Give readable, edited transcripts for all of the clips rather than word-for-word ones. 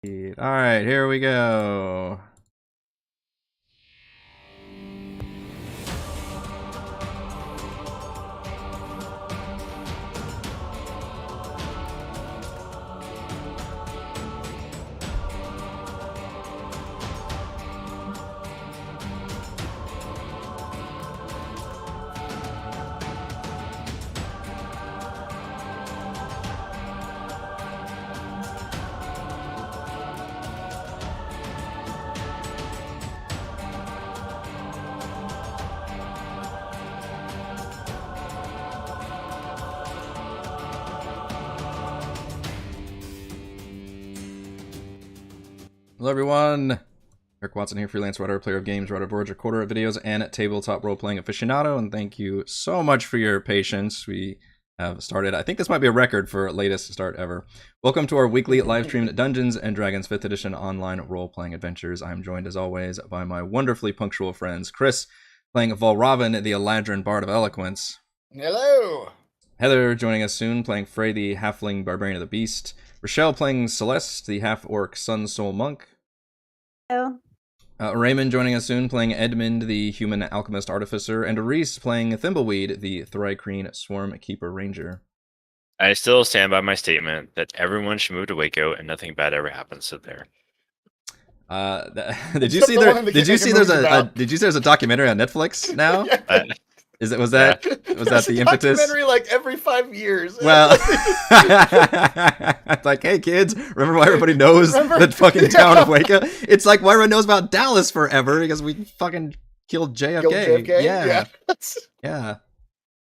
Alright, here we go. Hello everyone, Eric Watson here, freelance writer, player of games, writer of boards, recorder of videos, and tabletop role-playing aficionado, and thank you so much for your patience. We have started, I think this might be a record for latest start ever. Welcome to our weekly live-streamed Dungeons & Dragons 5th edition online role-playing adventures. I'm joined as always by my wonderfully punctual friends, Chris, playing Volravin, the Eladrin Bard of Eloquence. Hello! Heather joining us soon, playing Frey, the Halfling Barbarian of the Beast. Rochelle playing Celeste, the Half-Orc Sun Soul Monk. Hello. Raymond joining us soon, playing Edmund, the Human Alchemist Artificer. And Reese playing Thimbleweed, the Thrycreen Swarm Keeper Ranger. I still stand by my statement that everyone should move to Waco and nothing bad ever happens to there. Did you see there's a documentary on Netflix now? Yeah. Was that the impetus? Documentary like every 5 years. Well, it's like, hey kids, remember why everybody knows the fucking town of Waco? It's like why everyone knows about Dallas forever because we fucking killed JFK. Yeah. Yeah.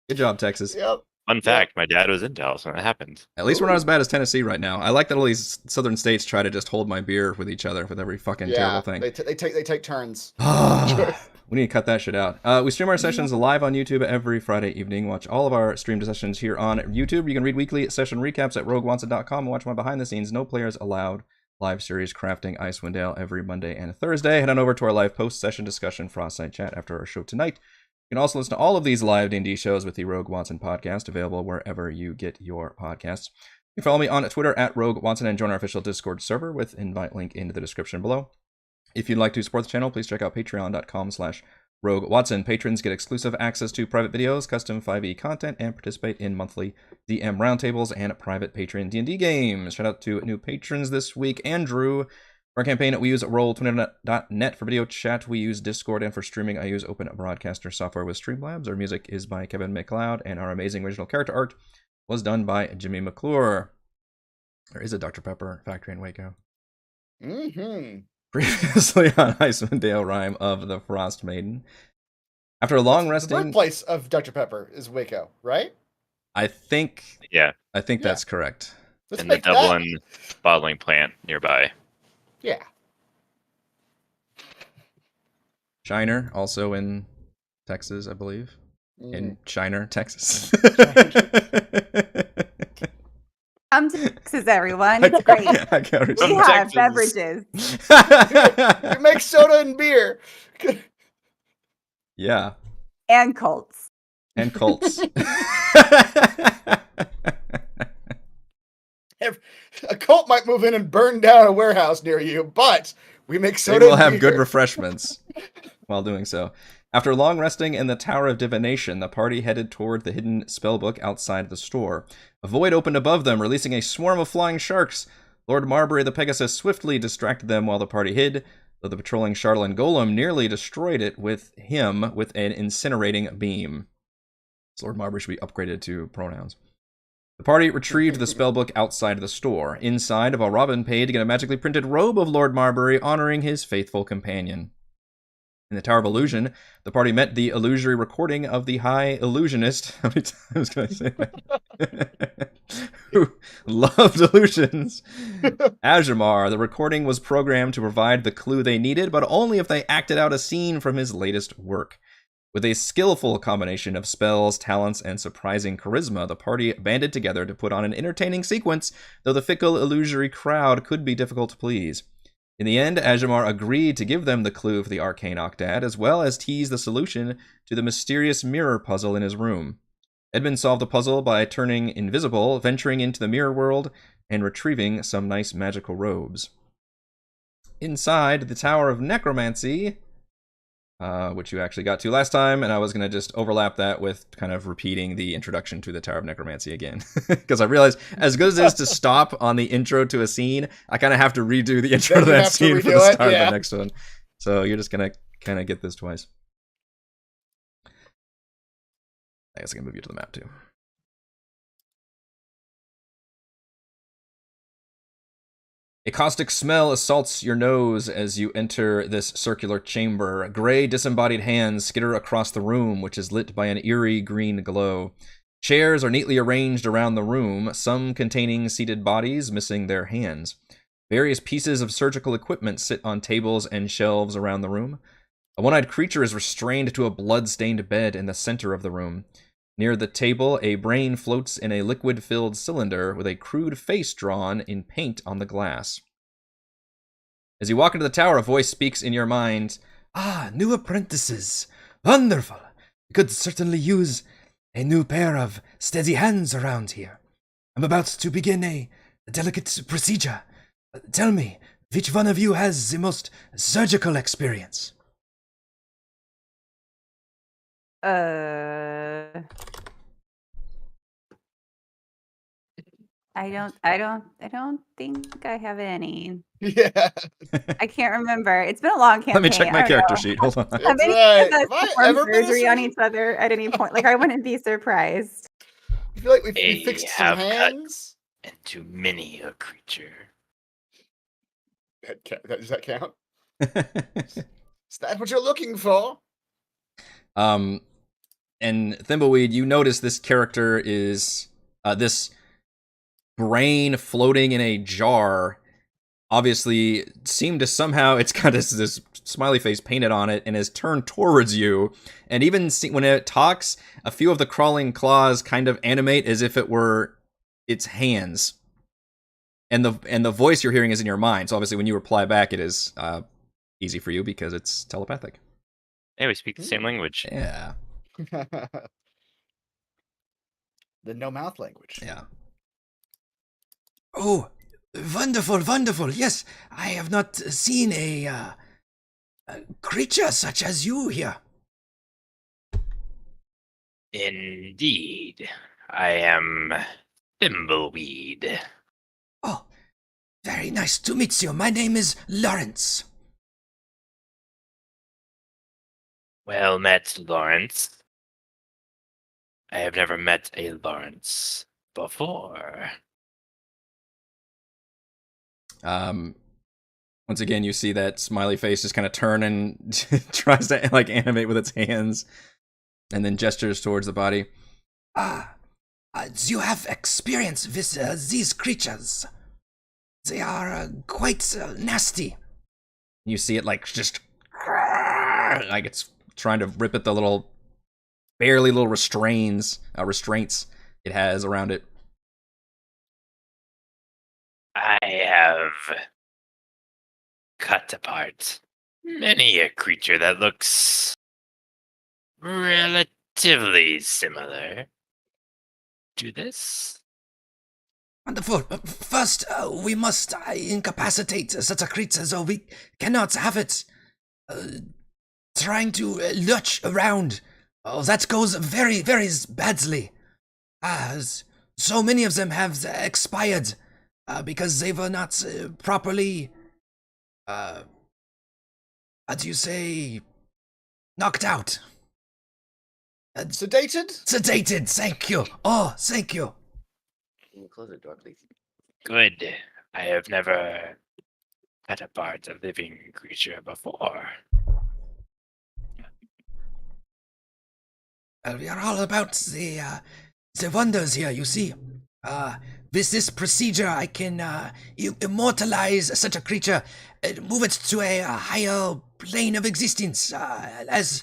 Good job, Texas. Yep. Fun fact, my dad was in Dallas when that happened. At least we're not as bad as Tennessee right now. I like that all these southern states try to just hold my beer with each other with every fucking terrible thing. They take turns. We need to cut that shit out. We stream our sessions live on YouTube every Friday evening. Watch all of our streamed sessions here on YouTube. You can read weekly session recaps at roguewatson.com and watch my behind the scenes No Players Allowed live series Crafting Icewind every Monday and Thursday. Head on over to our live post-session discussion Frostmaiden chat after our show tonight. You can also listen to all of these live D&D shows with the Rogue Watson podcast, available wherever you get your podcasts. You can follow me on Twitter at Rogue Watson and join our official Discord server with invite link in the description below. If you'd like to support the channel, please check out patreon.com/RogueWatson. Patrons get exclusive access to private videos, custom 5e content, and participate in monthly DM roundtables and private Patreon D&D games. Shout out to new patrons this week. Andrew. For our campaign, we use Roll20.net for video chat. We use Discord, and for streaming, I use Open Broadcaster software with Streamlabs. Our music is by Kevin MacLeod, and our amazing original character art was done by Jimmy McClure. There is a Dr. Pepper factory in Waco. Mm-hmm. Previously on Icewind Rime of the Frostmaiden. After a long resting... The birthplace of Dr. Pepper is Waco, right? I think that's correct. Let's And the make that. Dublin bottling plant nearby. Yeah. Shiner, also in Texas, I believe. In Shiner, Texas. Come to Texas, everyone. It's great. We have beverages. You make soda and beer. Yeah. And cults. And cults. A cult might move in and burn down a warehouse near you, but we make soda They will and have beer. good refreshments while doing so. After long resting in the Tower of Divination, the party headed toward the hidden spellbook outside the store. A void opened above them, releasing a swarm of flying sharks. Lord Marbury the Pegasus swiftly distracted them while the party hid, though the patrolling Charlatan Golem nearly destroyed it with an incinerating beam. So Lord Marbury should be upgraded to pronouns. The party retrieved the spellbook outside the store. Inside, Valravin paid to get a magically printed robe of Lord Marbury, honoring his faithful companion. In the Tower of Illusion, the party met the illusory recording of the High Illusionist. How many times can I say that? Who loved illusions. Ajamar. The recording was programmed to provide the clue they needed, but only if they acted out a scene from his latest work. With a skillful combination of spells, talents, and surprising charisma, the party banded together to put on an entertaining sequence, though the fickle, illusory crowd could be difficult to please. In the end, Ajamar agreed to give them the clue for the arcane octad, as well as tease the solution to the mysterious mirror puzzle in his room. Edmund solved the puzzle by turning invisible, venturing into the mirror world, and retrieving some nice magical robes. inside the Tower of Necromancy, which you actually got to last time, and I was going to just overlap that with kind of repeating the introduction to the Tower of Necromancy again. Because I realized, as good as it is to stop on the intro to a scene, I kind of have to redo the intro to that scene for the start of the next one. So you're just going to kind of get this twice. I guess I can move you to the map too. A caustic smell assaults your nose as you enter this circular chamber. Gray, disembodied hands skitter across the room, which is lit by an eerie green glow. Chairs are neatly arranged around the room, some containing seated bodies missing their hands. Various pieces of surgical equipment sit on tables and shelves around the room. A one-eyed creature is restrained to a blood-stained bed in the center of the room. Near the table, a brain floats in a liquid-filled cylinder with a crude face drawn in paint on the glass. As you walk into the tower, a voice speaks in your mind. Ah, new apprentices. Wonderful. We could certainly use a new pair of steady hands around here. I'm about to begin a delicate procedure. Tell me, which one of you has the most surgical experience? I don't think I have any. Yeah. I can't remember. It's been a long campaign. Let me check my character sheet. Hold on. Have any of us performed surgery on each other at any point? Like, I wouldn't be surprised. I feel like we fixed some hands. Into many a creature. Does that count? Is that what you're looking for? And Thimbleweed, you notice this character is this brain floating in a jar. Obviously, seemed to somehow, it's got this smiley face painted on it and is turned towards you. And even when it talks, a few of the crawling claws kind of animate as if it were its hands. And the voice you're hearing is in your mind. So obviously, when you reply back, it is easy for you because it's telepathic. Hey, we speak the same language. Yeah. The no mouth language. Yeah. Oh, wonderful, wonderful. Yes, I have not seen a creature such as you here. Indeed. I am Thimbleweed. Oh, very nice to meet you. My name is Lawrence. Well met, Lawrence. I have never met a Lawrence before. Once again, you see that smiley face just kind of turn and tries to like animate with its hands, and then gestures towards the body. You have experience with these creatures. They are quite nasty. You see it like just like it's trying to rip at the little, barely little restraints it has around it. I have cut apart many a creature that looks relatively similar to this. Wonderful. First, we must incapacitate such a creature, so we cannot have it trying to lurch around. Oh, that goes very, very badly. So many of them have expired because they were not properly, how do you say, knocked out. Sedated? Sedated, thank you. Oh, thank you. Can you close the door, please? Good. I have never cut apart a living creature before. We are all about the wonders here, you see. With this procedure, I can immortalize such a creature, move it to a higher plane of existence, as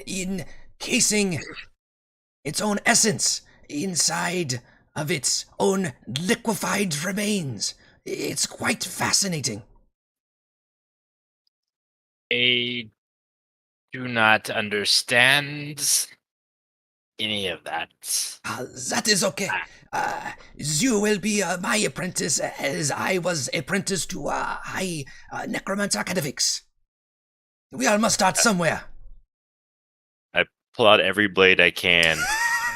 encasing its own essence inside of its own liquefied remains. It's quite fascinating. I do not understand any of that. That is okay. You will be my apprentice, as I was apprentice to high necromancer academics. We all must start somewhere. I pull out every blade I can.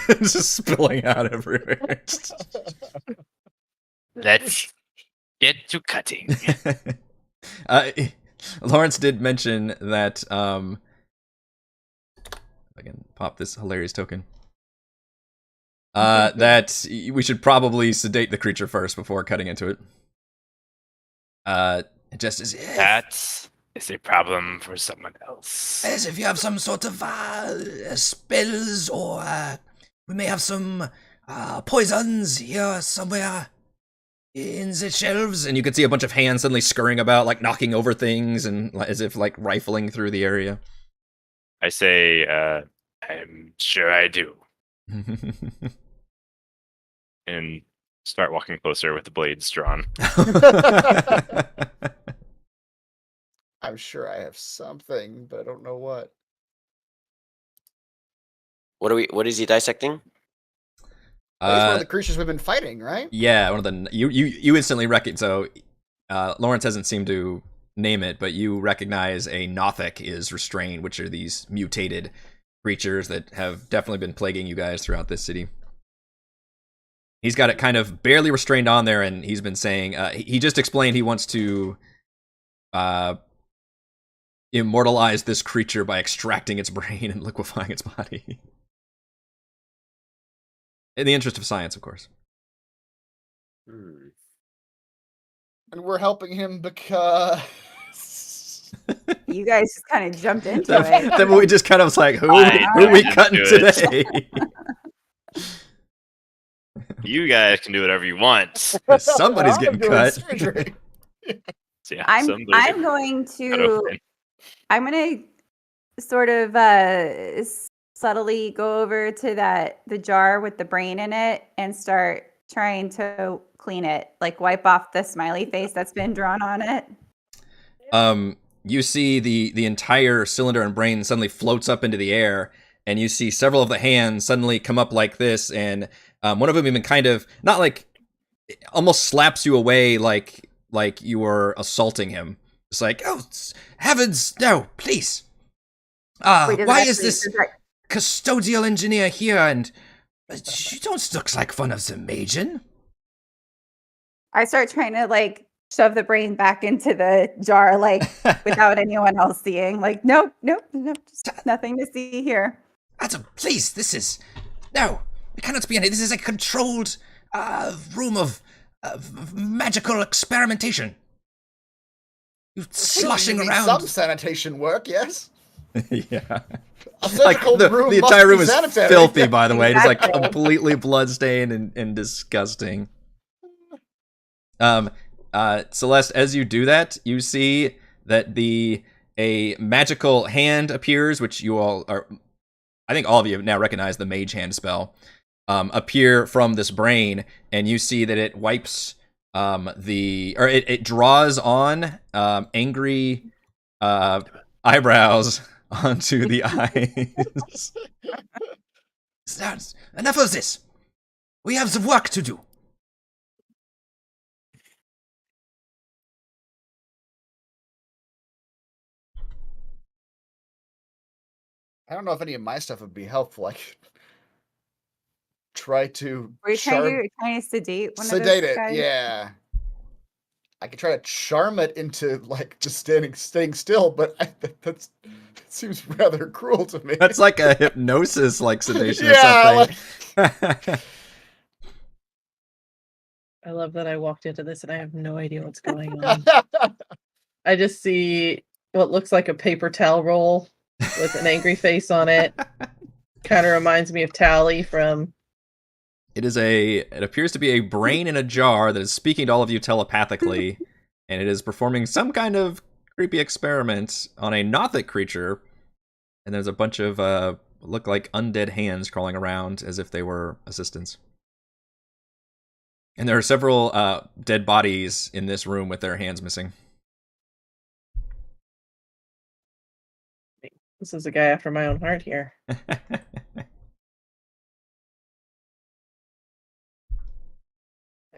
It's just spilling out everywhere. Let's get to cutting. Lawrence did mention that if I can pop this hilarious token. That we should probably sedate the creature first before cutting into it. Just as That is a problem for someone else. as if you have some sort of spells, or we may have some poisons here somewhere in the shelves. And you can see a bunch of hands suddenly scurrying about, like knocking over things and as if like rifling through the area. I say, I'm sure I do. And start walking closer with the blades drawn. I'm sure I have something, but I don't know what. What is he dissecting? Well, he's one of the creatures we've been fighting, right? Yeah, one of the you instantly recognize. So Lawrence hasn't seemed to name it, but you recognize a Nothic is restrained, which are these mutated creatures that have definitely been plaguing you guys throughout this city. He's got it kind of barely restrained on there, and he's been saying he just explained he wants to immortalize this creature by extracting its brain and liquefying its body. In the interest of science, of course. And we're helping him because You guys just kind of jumped into it. Then we just kind of was like, who are we cutting today? You guys can do whatever you want. Somebody's I'm getting doing cut. surgery. So yeah, I'm somebody's going cut to open. I'm gonna sort of subtly go over to the jar with the brain in it and start trying to clean it, like wipe off the smiley face that's been drawn on it. You see the entire cylinder and brain suddenly floats up into the air, and you see several of the hands suddenly come up like this, and one of them even kind of not like almost slaps you away like you were assaulting him. It's like, oh heavens, no, please. Wait, Why is this custodial engineer here? And you don't look like one of the Magian. I start trying to like shove the brain back into the jar, like without anyone else seeing. Like, nope, just nothing to see here. Please, this is no. It cannot be any. This is a controlled room of magical experimentation. You sloshing You need around. some sanitation work, yes. Yeah. A surgical room the must entire be room is sanitary. filthy, by the way. It's like Exactly. completely bloodstained and disgusting. Celeste, as you do that, you see that a magical hand appears, which you all are. I think all of you now recognize the mage hand spell. Appear from this brain, and you see that it wipes it draws on angry eyebrows onto the eyes. Enough of this. We have the work to do. I don't know if any of my stuff would be helpful. I could try to Were you trying to sedate one of sedate those it. guys? Yeah. I could try to charm it into like just staying still, but that seems rather cruel to me. That's like a hypnosis, like sedation Yeah, or something. I love that I walked into this and I have no idea what's going on. I just see what looks like a paper towel roll with an angry face on it. Kind of reminds me of Tally from... It appears to be a brain in a jar that is speaking to all of you telepathically, and it is performing some kind of creepy experiment on a Nothic creature, and there's a bunch of look like undead hands crawling around as if they were assistants. And there are several dead bodies in this room with their hands missing. This is a guy after my own heart here.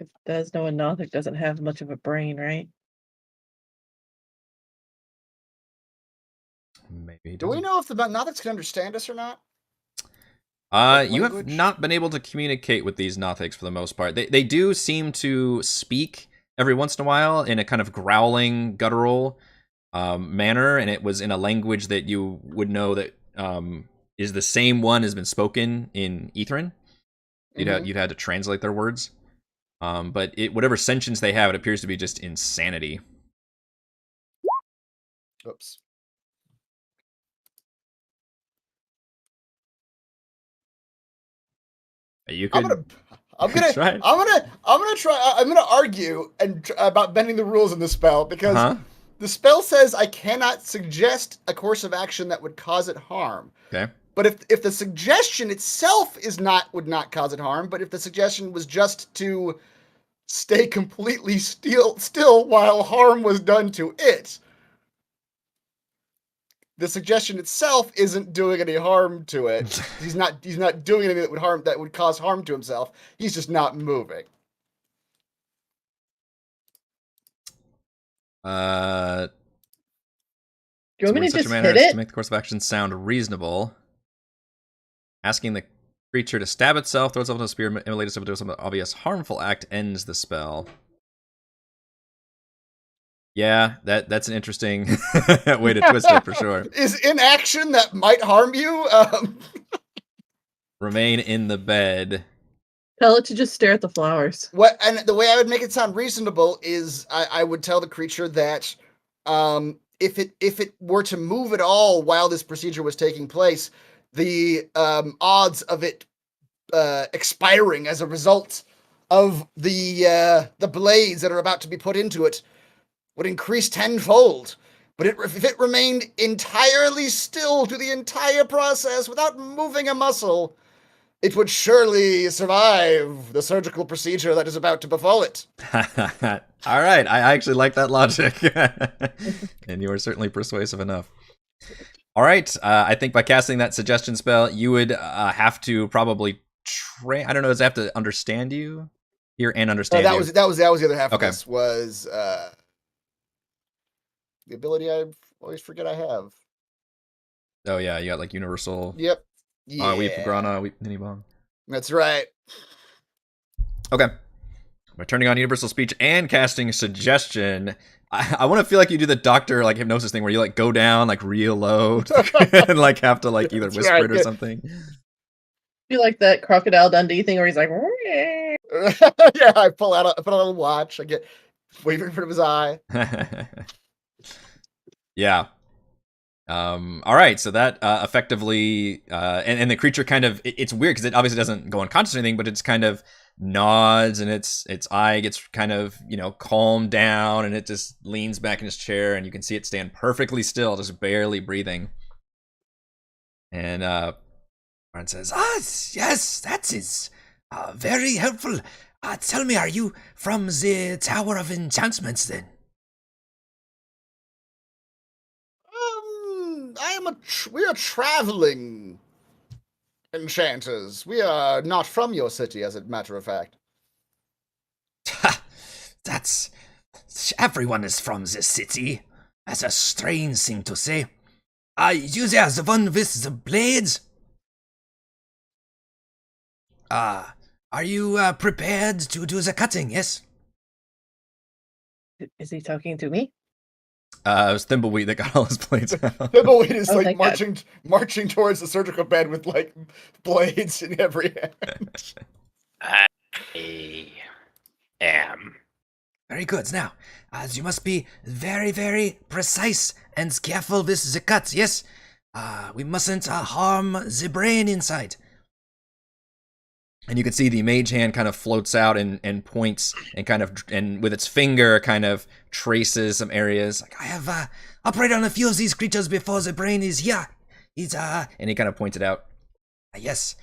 It does know a Nothic doesn't have much of a brain, right? Maybe. Do we know if the Nothics can understand us or not? You have language? not been able to communicate with these Nothics for the most part. They do seem to speak every once in a while in a kind of growling, guttural manner, and it was in a language that you would know that is the same one has been spoken in Ythryn. You'd had to translate their words. But whatever sentience they have, it appears to be just insanity. Oops. You could. I'm gonna argue about bending the rules in the spell because the spell says I cannot suggest a course of action that would cause it harm. Okay. But if the suggestion itself would not cause it harm, but if the suggestion was just to stay completely still while harm was done to it, the suggestion itself isn't doing any harm to it. He's not doing anything that would cause harm to himself. He's just not moving. Do you want me to such just a manner hit as it? to make the course of action sound reasonable. Asking the creature to stab itself, throw itself into a spear, immolate itself into some obvious harmful act ends the spell. Yeah, that's an interesting way to twist it for sure. Is inaction that might harm you? Remain in the bed. Tell it to just stare at the flowers. And the way I would make it sound reasonable is I would tell the creature that if it were to move at all while this procedure was taking place, the odds of it expiring as a result of the blades that are about to be put into it would increase tenfold. But if it remained entirely still to the entire process without moving a muscle, it would surely survive the surgical procedure that is about to befall it. All right, I actually like that logic. And you are certainly persuasive enough. All right, I think by casting that suggestion spell, you would have to probably train. I don't know, does it have to understand you? Hear and understand that you? was the other half Okay. of this, was the ability I always forget I have. Oh yeah, you got like universal. Yep. Yeah. Weep Grana, Weep Ninibong. That's right. Okay. By turning on universal speech and casting suggestion, I want to feel like you do the doctor like hypnosis thing where you like go down like real low and like have to like either That's whisper right. it or something. You like that Crocodile Dundee thing where he's like, Yeah, I put out a little watch. I get waving in front of his eye. Yeah. All right, so that effectively, and the creature kind of, it's weird because it obviously doesn't go unconscious or anything, but it's kind of nods and its eye gets kind of, calmed down, and it just leans back in its chair, and you can see it stand perfectly still, just barely breathing. And Warren says, Yes, that is very helpful. Tell me, are you from the Tower of Enchantments then? We are traveling enchanters. We are not from your city, as a matter of fact. That's... Everyone is from this city. That's a strange thing to say. You there, the one with the blades? Are you prepared to do the cutting, yes? is he talking to me? it was Thimbleweed that got all his blades out. Thimbleweed is Oh, thank marching towards the surgical bed with like blades in every hand. I am. Very good. Now, you must be very, very precise and careful with the cut, yes? We mustn't harm the brain inside. And you can see the mage hand kind of floats out and points and with its finger kind of traces some areas. Like, I have operated on a few of these creatures before. The brain is here. And he kind of points it out. Yes,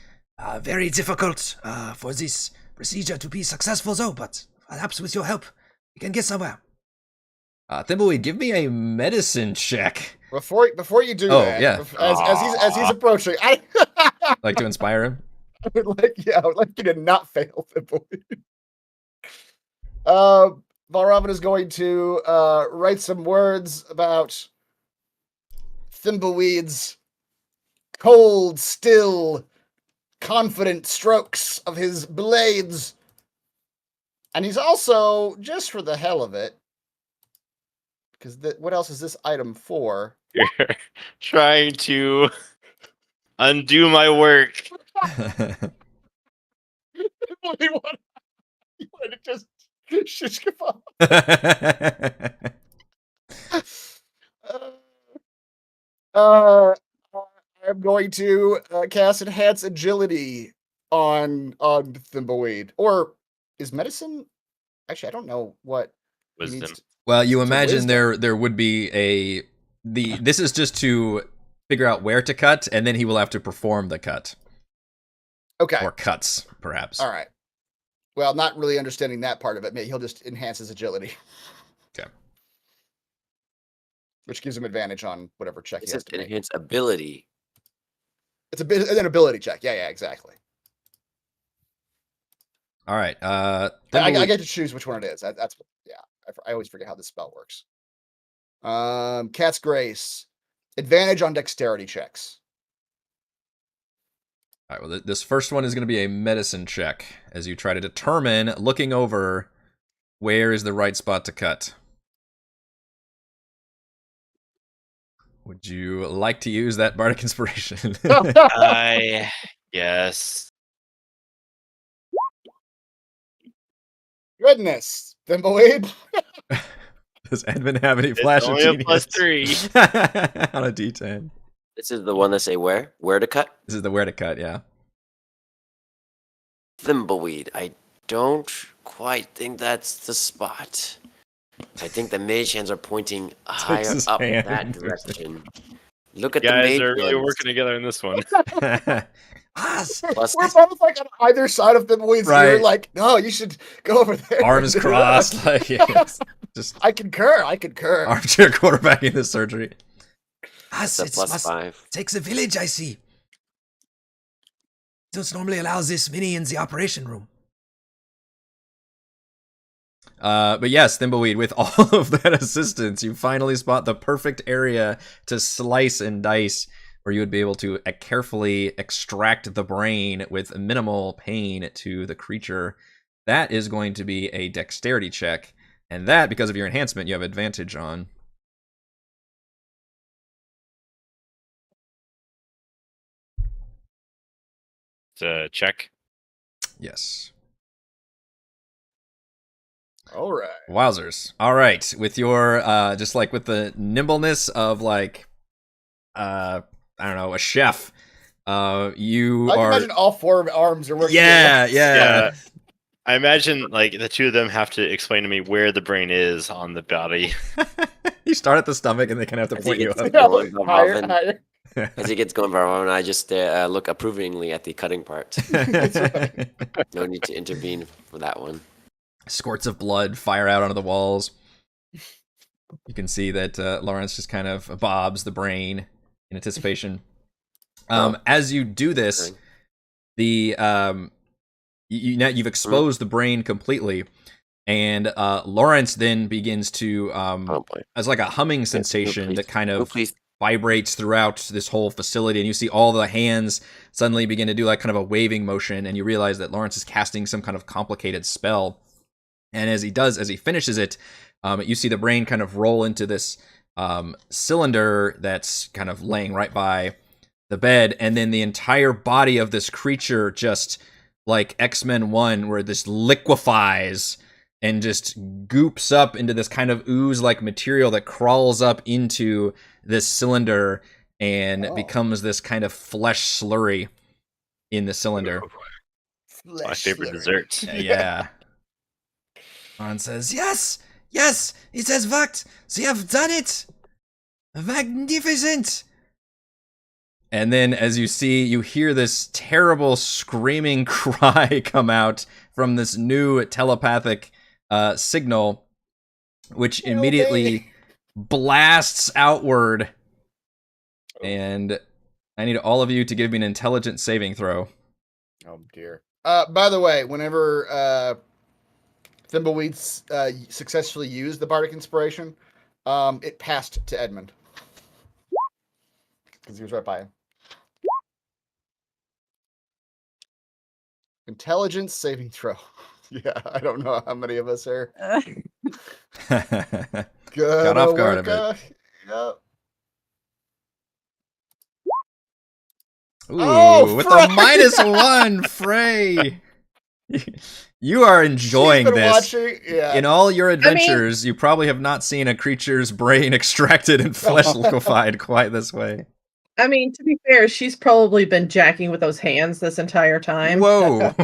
very difficult for this procedure to be successful though, but perhaps with your help, we can get somewhere. Thimbleweed, give me a medicine check. Before you do that, yeah. as he's approaching, I Like to inspire him. I would like you to not fail, Thimbleweed. Valravn is going to write some words about Thimbleweed's cold, still, confident strokes of his blades. And he's also, just for the hell of it, because what else is this item for? You're trying to undo my work. You wanted to just shish kebab. I'm going to cast Enhance Agility on Thimbleweed. Or is medicine? Actually, I don't know what he needs Wisdom. to- Well, you It's a imagine wisdom. there would be this is just to figure out where to cut, and then he will have to perform the cut. Okay. Or cuts, perhaps. All right. Well, not really understanding that part of it. Maybe he'll just enhance his agility. Okay. Which gives him advantage on whatever check It he has says to make. enhance ability. It's an ability check. Yeah, exactly. All right. I get to choose which one it is. That's I always forget how this spell works. Cat's Grace. Advantage on dexterity checks. All right, well, this first one is going to be a medicine check as you try to determine, looking over, where is the right spot to cut. Would you like to use that bardic inspiration? Yes. Goodness, Thimbleweed. Does Edmund have any It's flash of only a genius? +3. On a D10. This is the one that say where to cut. This is the where to cut, yeah. Thimbleweed. I don't quite think that's the spot. I think the mage hands are pointing higher his up hand. that direction. Look at You the guys mage are really hands. working together in this one. Us. Plus, We're both like on either side of Thimbleweed's Right. ear, like, no, you should go over there. Arms crossed, like yes. Just I concur. armchair quarterbacking this surgery. Us. that's a It must +5. takes a village, I see. Don't normally allow this many in the operation room. But yes, Thimbleweed, with all of that assistance, you finally spot the perfect area to slice and dice, where you would be able to carefully extract the brain with minimal pain to the creature. That is going to be a dexterity check, and that, because of your enhancement, you have advantage on. It's a check. Yes. All right. Wowzers. All right. With your, just like with the nimbleness of like, I don't know, a chef, you I can are. imagine all four arms are working. Yeah, together. yeah. I imagine like the two of them have to explain to me where the brain is on the body. You start at the stomach and they kind of have to As he point you gets up. going, Higher, Valravn- higher. As he gets going, Valravn, I just look approvingly at the cutting part. No need to intervene for that one. Squirts of blood fire out onto the walls. You can see that Lawrence just kind of bobs the brain in anticipation. As you do this, the you've exposed the brain completely, and Lawrence then begins to Oh boy. as like a humming sensation please. that kind Oh, of please. vibrates throughout this whole facility, and you see all the hands suddenly begin to do like kind of a waving motion, and you realize that Lawrence is casting some kind of complicated spell. And as he finishes it, you see the brain kind of roll into this cylinder that's kind of laying right by the bed, and then the entire body of this creature just like X-Men 1, where this liquefies and just goops up into this kind of ooze-like material that crawls up into this cylinder and becomes this kind of flesh slurry in the cylinder. My favorite dessert. Yeah. Ron says, yes, it has worked. They have done it. Magnificent. And then as you hear this terrible screaming cry come out from this new telepathic signal, which immediately blasts outward. And I need all of you to give me an intelligence saving throw. Oh dear. By the way, whenever Thimbleweed successfully used the bardic inspiration, it passed to Edmund because he was right by him. Intelligence saving throw. Yeah, I don't know how many of us are Got off guard a bit. Yep. Ooh, Oh, with Frey! the -1, Frey. You are enjoying She's been this. watching. Yeah. In all your adventures, you probably have not seen a creature's brain extracted and flesh liquefied quite this way. I mean, to be fair, she's probably been jacking with those hands this entire time. Whoa.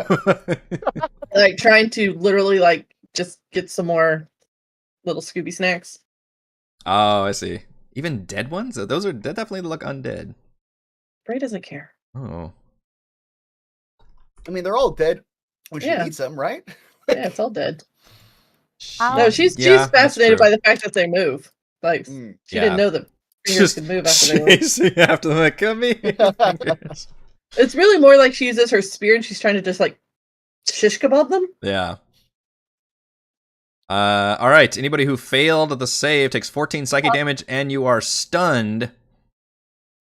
Like trying to literally like just get some more little Scooby snacks. Oh, I see. Even dead ones? They definitely look undead. Bray doesn't care. Oh. I mean, they're all dead when she Yeah. eats them, right? Yeah, it's all dead. Oh. No, she's Yeah, that's fascinated true. by the fact that they move. Like she Yeah. didn't know that fingers Just could move after they move. chasing after them. Like, come here. It's really more like she uses her spear and she's trying to just like shish kebab them. Yeah. All right. Anybody who failed the save takes 14 psychic damage, and you are stunned.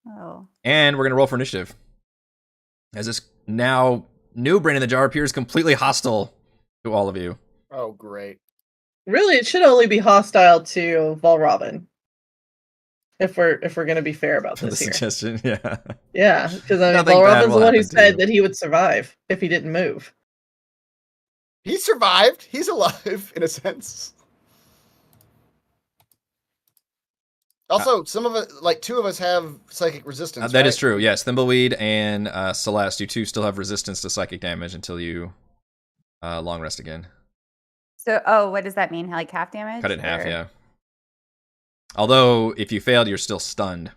Oh. And we're gonna roll for initiative, as this now new brain in the jar appears completely hostile to all of you. Oh, great. Really, it should only be hostile to Valravn. If we're gonna be fair about For the this here. suggestion, yeah. Yeah, because I mean Nothing bad Valravn's will the one who happen to said you. that he would survive if he didn't move. He survived. He's alive in a sense. Also, some of it, like 2 of us, have psychic resistance. That right? is true. Yes, Thimbleweed and Celeste, you two still have resistance to psychic damage until you long rest again. So, what does that mean? Like half damage? Cut it in half, or yeah. Although, if you failed, you're still stunned.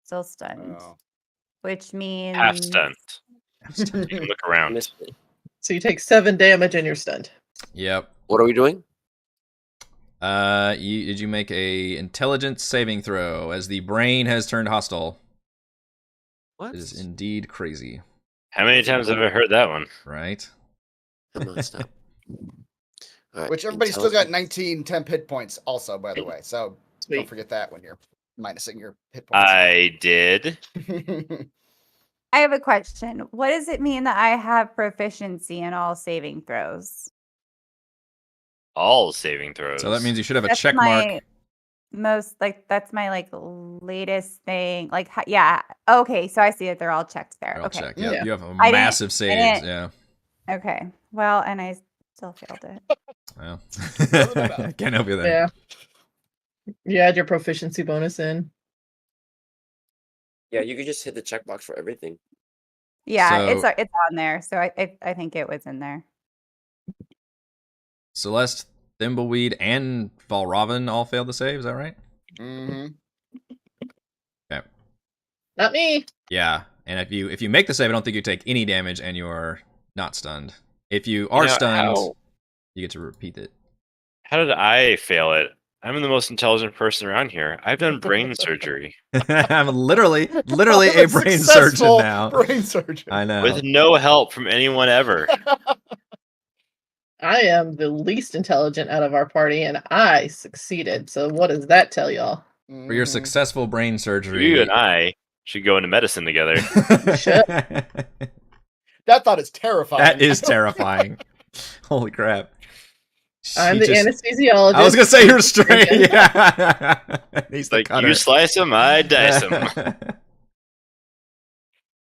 Still stunned. Oh. Which means Half stunned. You can look around. Missed it. So you take 7 damage and you're stunned. Yep. What are we doing? Did you make a intelligence saving throw as the brain has turned hostile? What? It is indeed crazy, How many times have I heard that one? right? Come on, stop. All right, Which everybody's still got intelligence. 19 temp hit points also, by the way. So don't Sweet. forget that when you're minusing your hit points. I did. I have a question. What does it mean that I have proficiency in all saving throws? All saving throws. So that means you should have a That's check mark. my most that's my like latest thing. Like yeah. Okay, so I see that they're all checked there. I'll Okay. check. Yep, Yeah. you have I didn't- massive saves. didn't- Yeah. Okay. Well, and I still failed it. Well, Wasn't enough. can't help you there. Yeah. You add your proficiency bonus in. Yeah, you could just hit the checkbox for everything. Yeah, it's So- on there. So I think it was in there. Celeste, Thimbleweed, and Valravn all failed the save. Is that right? hmm Okay. Not me. Yeah. And if you make the save, I don't think you take any damage, and you're not stunned. If you are know, stunned, how- you get to repeat it. How did I fail it? I'm the most intelligent person around here. I've done brain surgery I'm literally a brain surgeon now. Brain surgeon. I know. with no help from anyone ever. I am the least intelligent out of our party, and I succeeded. So what does that tell y'all? For your Mhm. successful brain surgery. You and I should go into medicine together. That thought is terrifying. That is terrifying. Holy crap. I'm She the just- anesthesiologist. I was gonna say you're straight. Yeah. He's the Like cutter. you slice them, I dice them.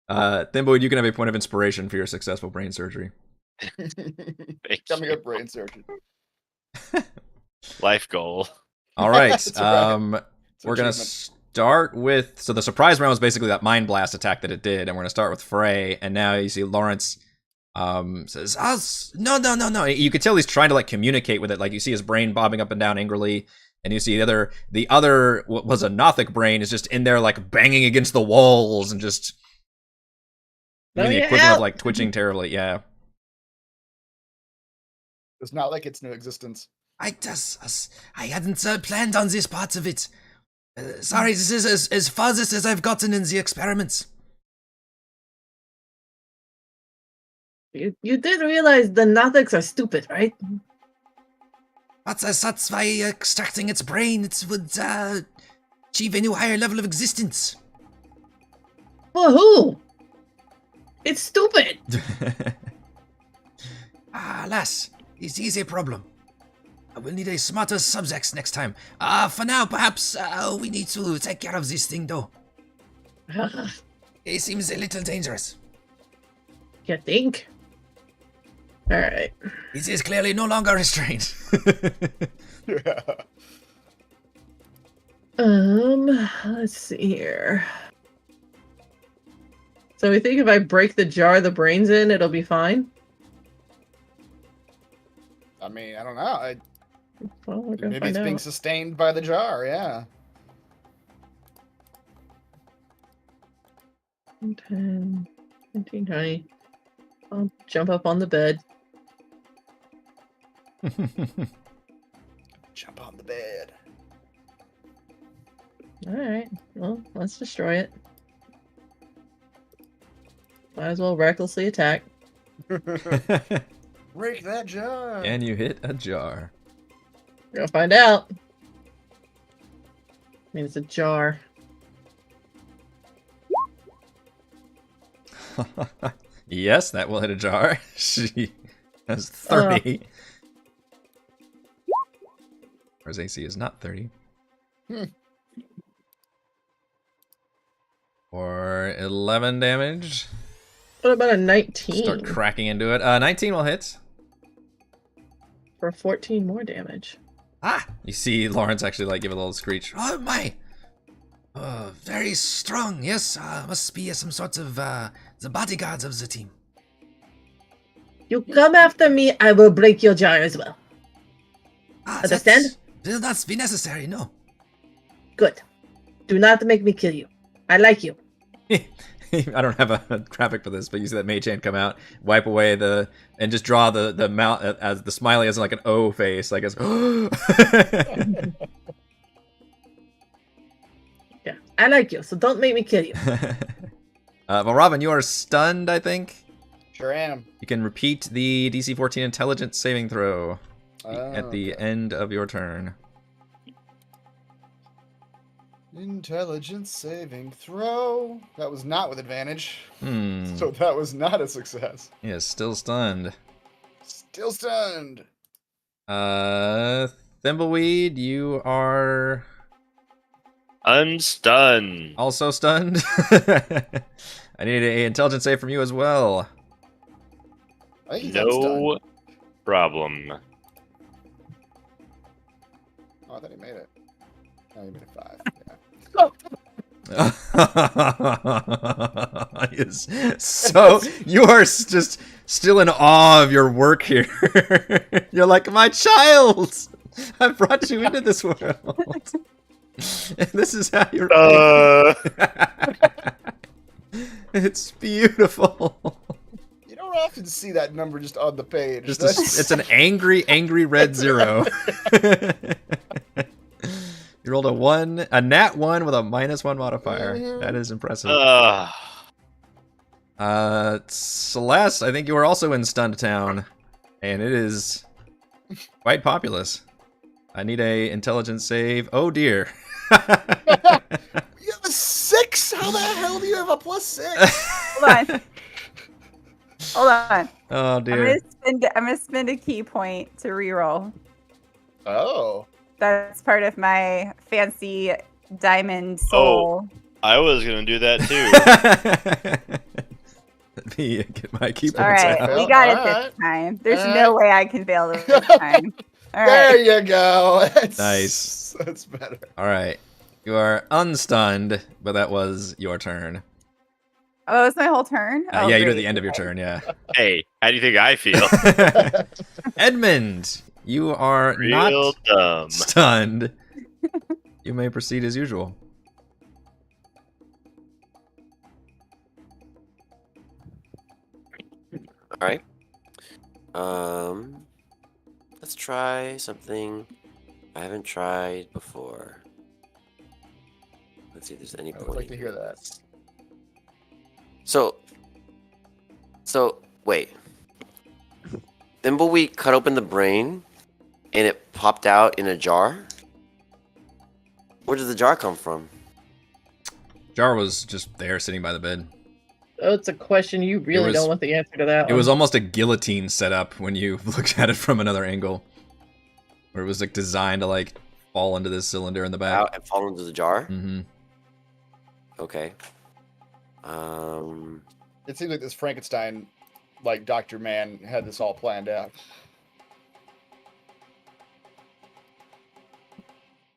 Thimbleweed, you can have a point of inspiration for your successful brain surgery. Becoming a brain surgeon. Life goal. All right. That's right. It's an We're gonna achievement. start with the surprise round was basically that mind blast attack that it did, and we're gonna start with Frey. And now you see Lawrence says, no. You could tell he's trying to like communicate with it. Like you see his brain bobbing up and down angrily, and you see the other what was a Nothic brain is just in there like banging against the walls and just doing the equivalent of like twitching terribly. Yeah. It's not like its new existence. I hadn't planned on this part of it. Sorry, this is as farthest as I've gotten in the experiments. You did realize the Nothics are stupid, right? But as such, by extracting its brain, it would achieve a new higher level of existence. For who? It's stupid. Alas, this is a problem. I will need a smarter subject next time. For now, perhaps we need to take care of this thing, though. It seems a little dangerous. You think? All right. It is clearly no longer restrained. Let's see here. So we think if I break the jar the brain's in, it'll be fine? I mean, I don't know. Well, we're gonna Maybe find it's being out. sustained by the jar, yeah. 10, 15, 20. I'll jump up on the bed. Jump on the bed. Alright, well, let's destroy it. Might as well recklessly attack. Break that jar. And you hit a jar. We're gonna find out. I mean, it's a jar. Yes, that will hit a jar. She has 30. Whereas AC is not 30. Or 11 damage. What about a 19? Start cracking into it. 19 will hit. For 14 more damage. You see Lawrence actually like give a little screech. Oh my! Very strong, yes. Must be some sort of the bodyguards of the team. You come after me, I will break your jar as well. Understand? That will not be necessary, no. Good. Do not make me kill you. I like you. I don't have a graphic for this, but you see that mage hand come out, wipe away and just draw the mouth as the smiley as like an O face, like as. Yeah, I like you, so don't make me kill you. Well, Robin, you are stunned, I think. Sure am. You can repeat the DC 14 intelligence saving throw at the end of your turn. Intelligence saving throw. That was not with advantage. Hmm. So that was not a success. Yes, still stunned. Still stunned. Thimbleweed, you are Unstun. also stunned. I need a intelligence save from you as well. I think he's No unstunned. problem. Oh, I thought he made it. Oh, he made it 5. Yeah. Yes. So you are just still in awe of your work here. You're like, my child, I brought you into this world. And this is how you're. It's beautiful. You don't often see that number just on the page. Just it's an angry red 0. You rolled a nat 1 with a -1 modifier. Mhm. That is impressive. Celeste, I think you are also in Stunned Town, and it is quite populous. I need a intelligence save. Oh dear. You have a 6? How the hell do you have a +6? Hold on. Hold on. Oh dear. I'm gonna spend a key point to reroll. Oh. That's part of my fancy diamond soul. I was gonna do that too. Let me get my key All points right, out. we got it Alright. this time. There's Alright. no way I can fail this time. All There right. you go. That's, Nice. That's better. All right. You are unstunned, but that was your turn. Oh, that was my whole turn? Oh, Yeah, you do at great. the end of your turn, yeah. Hey, how do you think I feel? Edmund, you are Real not dumb. stunned. You may proceed as usual. All right. Let's try something I haven't tried before. Let's see if there's any I point. would like to hear that. So wait. Thimbleweed cut open the brain, and it popped out in a jar? Where did the jar come from? Jar was just there sitting by the bed. Oh, it's a question you really was- don't want the answer to that It one. was almost a guillotine setup when you looked at it from another angle. Where it was like designed to like fall into this cylinder in the back. Out and fall into the jar? Mm-hmm. Okay. It seems like this Frankenstein, like Dr. Man, had this all planned out.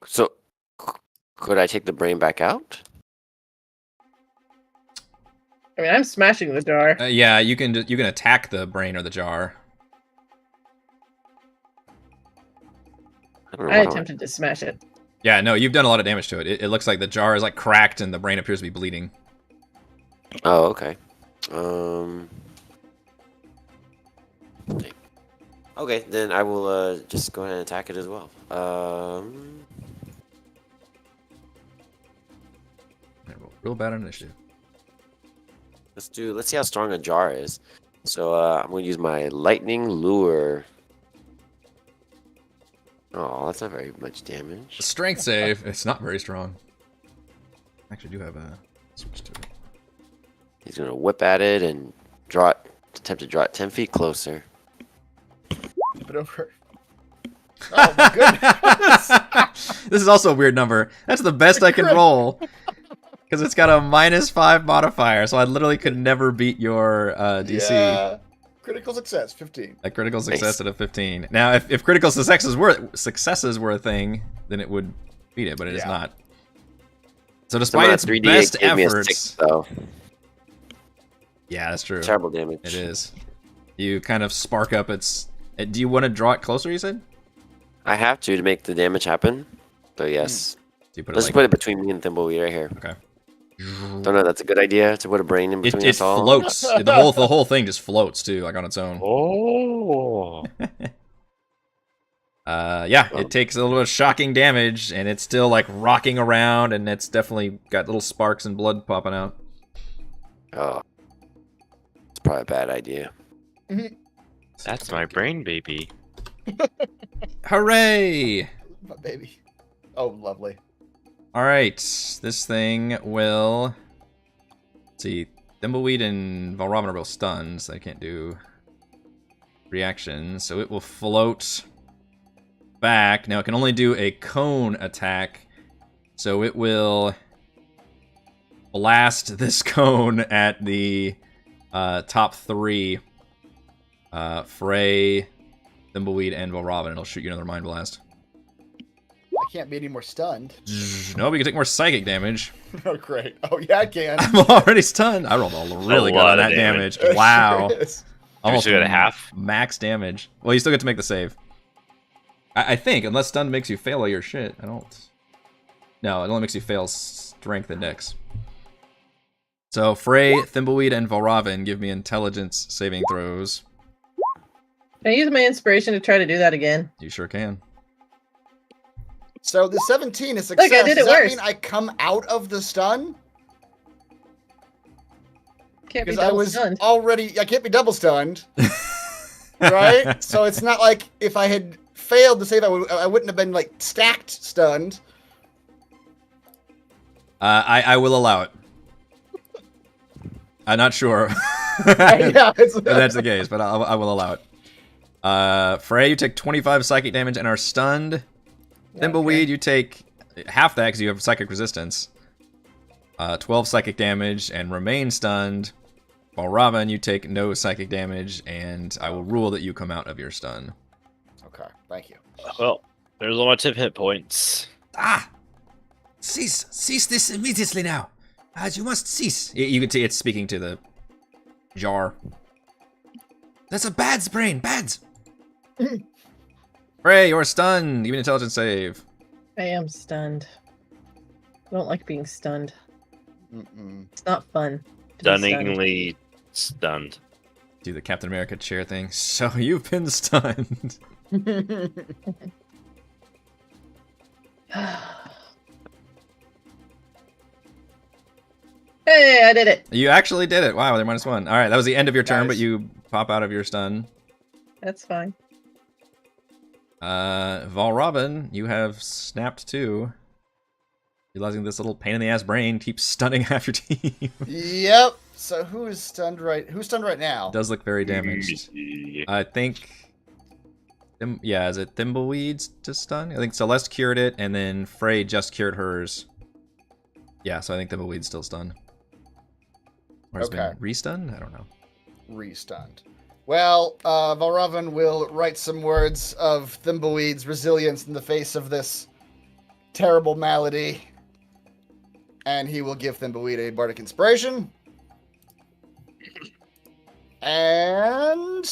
So, could I take the brain back out? I mean, I'm smashing the jar. Yeah, you can attack the brain or the jar. I don't know I what attempted to smash it. Yeah, no, you've done a lot of damage to it. It looks like the jar is like cracked and the brain appears to be bleeding. Oh, okay. Okay, then I will just go ahead and attack it as well. Real bad initiative. Let's see how strong a jar is. So I'm gonna use my lightning lure. Oh, that's not very much damage. The strength save, it's not very strong. Actually, do have a switch to it. He's gonna whip at it and draw it. Attempt to draw it 10 feet closer. Flip it over. Oh my goodness. This is also a weird number. That's the best I can roll. Because it's got a -5 modifier, so I literally could never beat your DC. Yeah. Critical success, 15. A critical success Nice. at a 15. Now, if critical successes were a thing, then it would beat it, but it is Yeah. not. So Some despite of its that 3d8 best gave me a efforts, 6, though. yeah, that's true. Terrible damage. It is. You kind of spark up its. Do you want to draw it closer? You said. I have to make the damage happen. So yes. Do you put it Let's like? put it between me and Thimbleweed right here. Okay. Don't know. That's a good idea to put a brain in between It us all. floats. The whole thing just floats too, like on its own. Oh. Yeah, it takes a little bit of shocking damage, and it's still like rocking around, and it's definitely got little sparks and blood popping out. Oh, it's probably a bad idea. That's my brain baby. Hooray! My baby. Oh, lovely. All right, this thing will. Let's see, Thimbleweed and Valravn are both stunned, so they can't do reactions. So it will float back. Now it can only do a cone attack, so it will blast this cone at the top three: Frey, Thimbleweed, and Valravn. It'll shoot you another mind blast. I can't be any more stunned. No, but you can take more psychic damage. Oh, great. Oh, yeah, I can. I'm already stunned. I rolled really good on lot of that damage. It Wow. sure is. Almost still got a half? max damage. Well, you still get to make the save. I think, unless stun makes you fail all your shit. I don't. No, it only makes you fail strength and dex. So, Frey, Thimbleweed, and Valravn give me intelligence saving throws. Can I use my inspiration to try to do that again? You sure can. So the 17 is success. Look, I did it Does that worse. mean I come out of the stun? Can't be Because I double was stunned. already... I can't be double stunned. Right? So it's not like if I had failed to save, I wouldn't have been, like, stacked stunned. I will allow it. I'm not sure. Yeah, if that's the case, but I will allow it. Frey, you take 25 psychic damage and are stunned. Thimbleweed, you take half that because you have psychic resistance. 12 psychic damage and remain stunned. While Valravn, you take no psychic damage, and I will rule that you come out of your stun. Okay, thank you. Well, there's all my tip hit points. Ah! Cease this immediately now. As you must cease. You can see it's speaking to the jar. That's a bad's brain, bad's. Frey, you're stunned. Give me an intelligence save. I am stunned. I don't like being stunned. Mm-mm. It's not fun. to be stunned. Stunningly stunned. Do the Captain America chair thing. So you've been stunned. Hey, I did it. You actually did it. Wow, they're -1. All right, that was the end of your turn, but Nice. you pop out of your stun. That's fine. Valrobin, you have snapped too. Realizing this little pain in the ass brain keeps stunning half your team. Yep. So who's stunned right now? Does look very damaged. I think. Yeah, is it Thimbleweed's to stun? I think Celeste cured it, and then Frey just cured hers. Yeah, so I think Thimbleweed's still stunned. Or has been restunned? I don't know. Restunned. Well, Valravn will write some words of Thimbleweed's resilience in the face of this terrible malady. And he will give Thimbleweed a bardic inspiration. And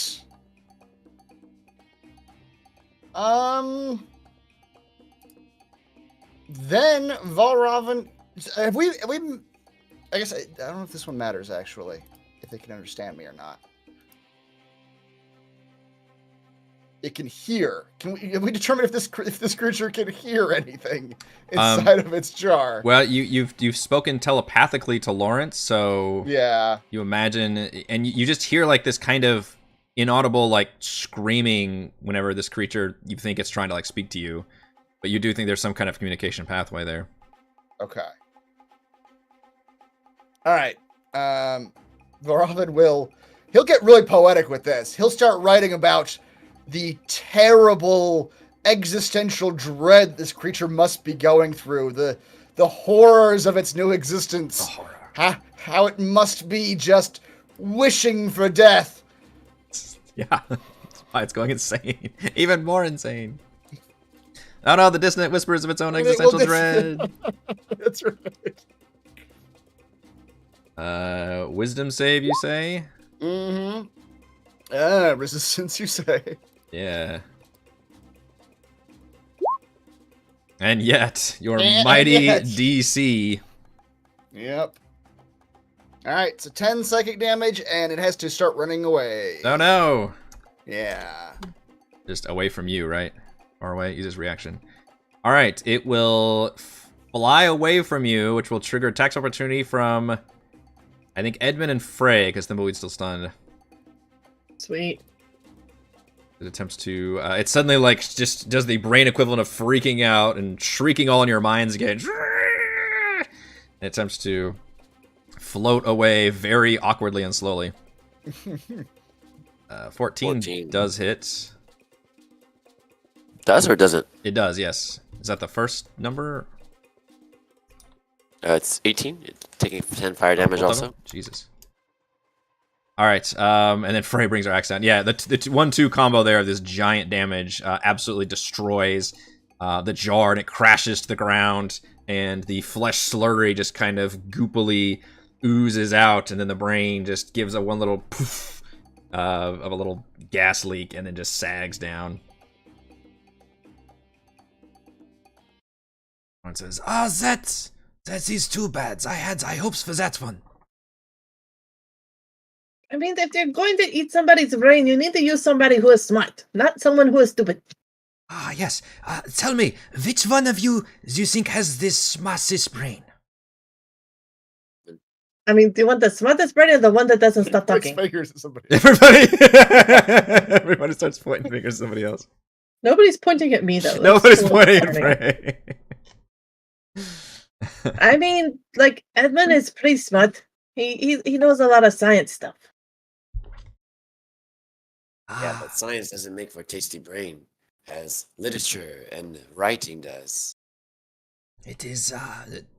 then Valravn, have we I guess I don't know if this one matters actually, if they can understand me or not. It can hear. Have we determined if this creature can hear anything inside of its jar? Well, you've spoken telepathically to Lawrence, so yeah, you imagine, and you just hear like this kind of inaudible like screaming whenever this creature you think it's trying to like speak to you, but you do think there's some kind of communication pathway there. Okay. All right. Valravn he'll get really poetic with this. He'll start writing about the terrible existential dread this creature must be going through, the horrors of its new existence, how it must be just wishing for death. Yeah, that's why it's going insane, even more insane. Oh no, the dissonant whispers of its own existential dread. That's right. Wisdom save, you say? Mm-hmm. Resistance, you say? Yeah. And yet, your mighty DC. Yep. Alright, so 10 psychic damage, and it has to start running away. Oh no! Yeah. Just away from you, right? Far away, uses reaction. Alright, it will fly away from you, which will trigger attacks opportunity from, I think, Edmund and Frey, because Thimbleweed's still stunned. Sweet. It attempts to, it suddenly, like, just does the brain equivalent of freaking out and shrieking all in your minds again. It attempts to float away very awkwardly and slowly. 14 does hit. Does or doesn't? It does, yes. Is that the first number? It's 18. It's taking 10 fire damage Both of also. them? Jesus. All right, and then Frey brings her axe down. Yeah, the 1-2 combo there of this giant damage absolutely destroys the jar, and it crashes to the ground, and the flesh slurry just kind of goopily oozes out, and then the brain just gives a one little poof of a little gas leak, and then just sags down. One says, that is too bad. I had high hopes for that one. I mean, if you're going to eat somebody's brain, you need to use somebody who is smart, not someone who is stupid. Ah, yes. Tell me, which one of you do you think has this smartest brain? I mean, do you want the smartest brain or the one that doesn't stop talking? Fingers at somebody. Everybody starts pointing fingers at somebody else. Nobody's pointing at me, though. Nobody's pointing at Frey. I mean, like, Edmund is pretty smart. He knows a lot of science stuff. Yeah, but science doesn't make for a tasty brain, as literature and writing does. It is,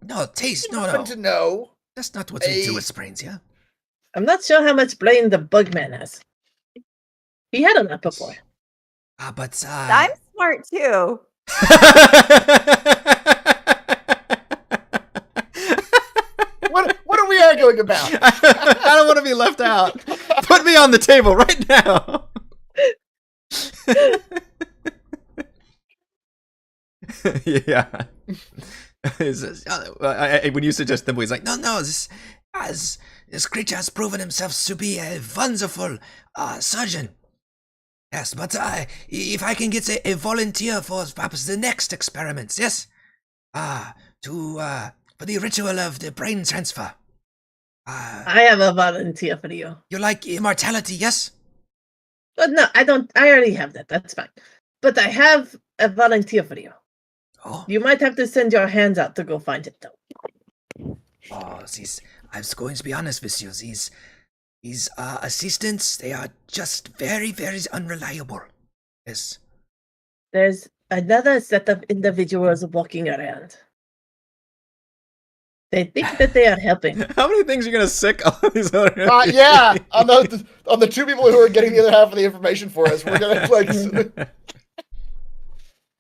no, taste, no. Happen to know. That's not what we do with brains, yeah? I'm not sure how much brain the Bugman has. He had a lot before. But, I'm smart too. What are we arguing about? I don't want to be left out. Put me on the table right now. Yeah. When you suggest Thimble, he's like, no, this creature has proven himself to be a wonderful surgeon. Yes, but if I can get a volunteer for perhaps the next experiments, yes? For the ritual of the brain transfer. I have a volunteer for you. You like immortality, yes? But no, I don't. I already have that. That's fine. But I have a volunteer for you. Oh, You might have to send your hands out to go find it, though. I was going to be honest with you. These assistants, they are just very, very unreliable. Yes. There's another set of individuals walking around. They think that they are helping. How many things are you gonna sick on these other? Yeah, on the two people who are getting the other half of the information for us, we're gonna like.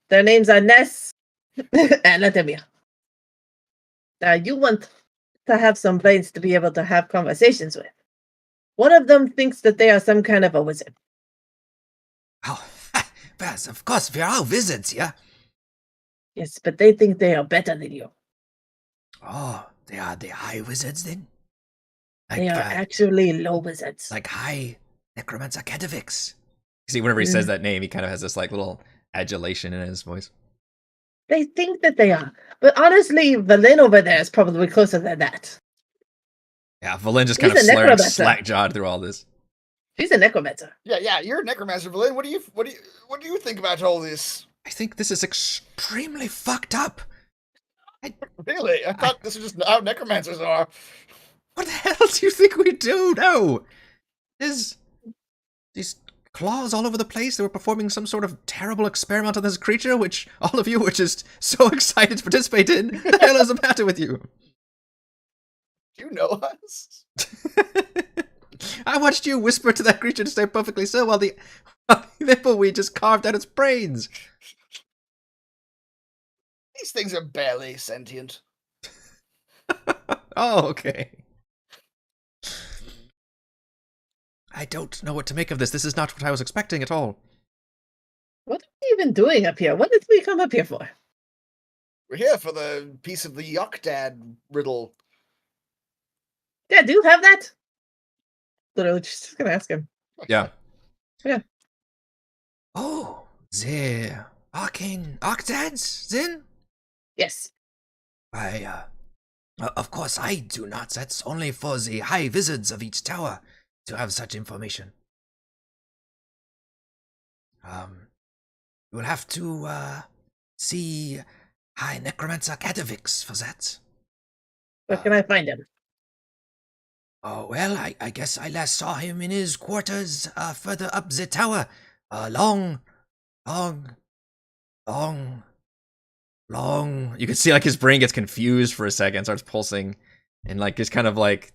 Their names are Ness and Latemia. Now, you want to have some brains to be able to have conversations with. One of them thinks that they are some kind of a wizard. Oh, yes, of course, we are all wizards, yeah? Yes, but they think they are better than you. Oh, they are the high wizards then? Like, They are actually low wizards. like high necromancer catafix. See, whenever he says that name, he kind of has this like little adulation in his voice. They think that they are. But honestly, Valen over there is probably closer than that. Yeah, Valen just He's kind of a slurring necromancer. slack-jawed through all this. She's a necromancer. Yeah, you're a necromancer, Valen. What do you think about all this? I think this is Extremely fucked up. Really? I thought this was just how necromancers are. What the hell do you think we do? No, these claws all over the place. They were performing some sort of terrible experiment on this creature, which all of you were just so excited to participate in. What the hell is the matter with you? You know us. I watched you whisper to that creature to stay perfectly still while the Thimbleweed just carved out its brains. These things are barely sentient. Oh, okay. I don't know What to make of this? This is not what I was expecting at all. What are we even doing up here? What did we come up here for? We're here for the piece of the Yokdad riddle. Yeah, do you have that? Literally, just gonna ask him. Yeah. Oh, the arcane arcdads, then? Yes. Of course I do not. That's only for the high wizards of each tower to have such information. You'll have to, see High Necromancer Catavix for that. Where can I find him? Oh, well, I guess I last saw him in his quarters, further up the tower. Long. You can see like his brain gets confused for a second, starts pulsing, and like just kind of like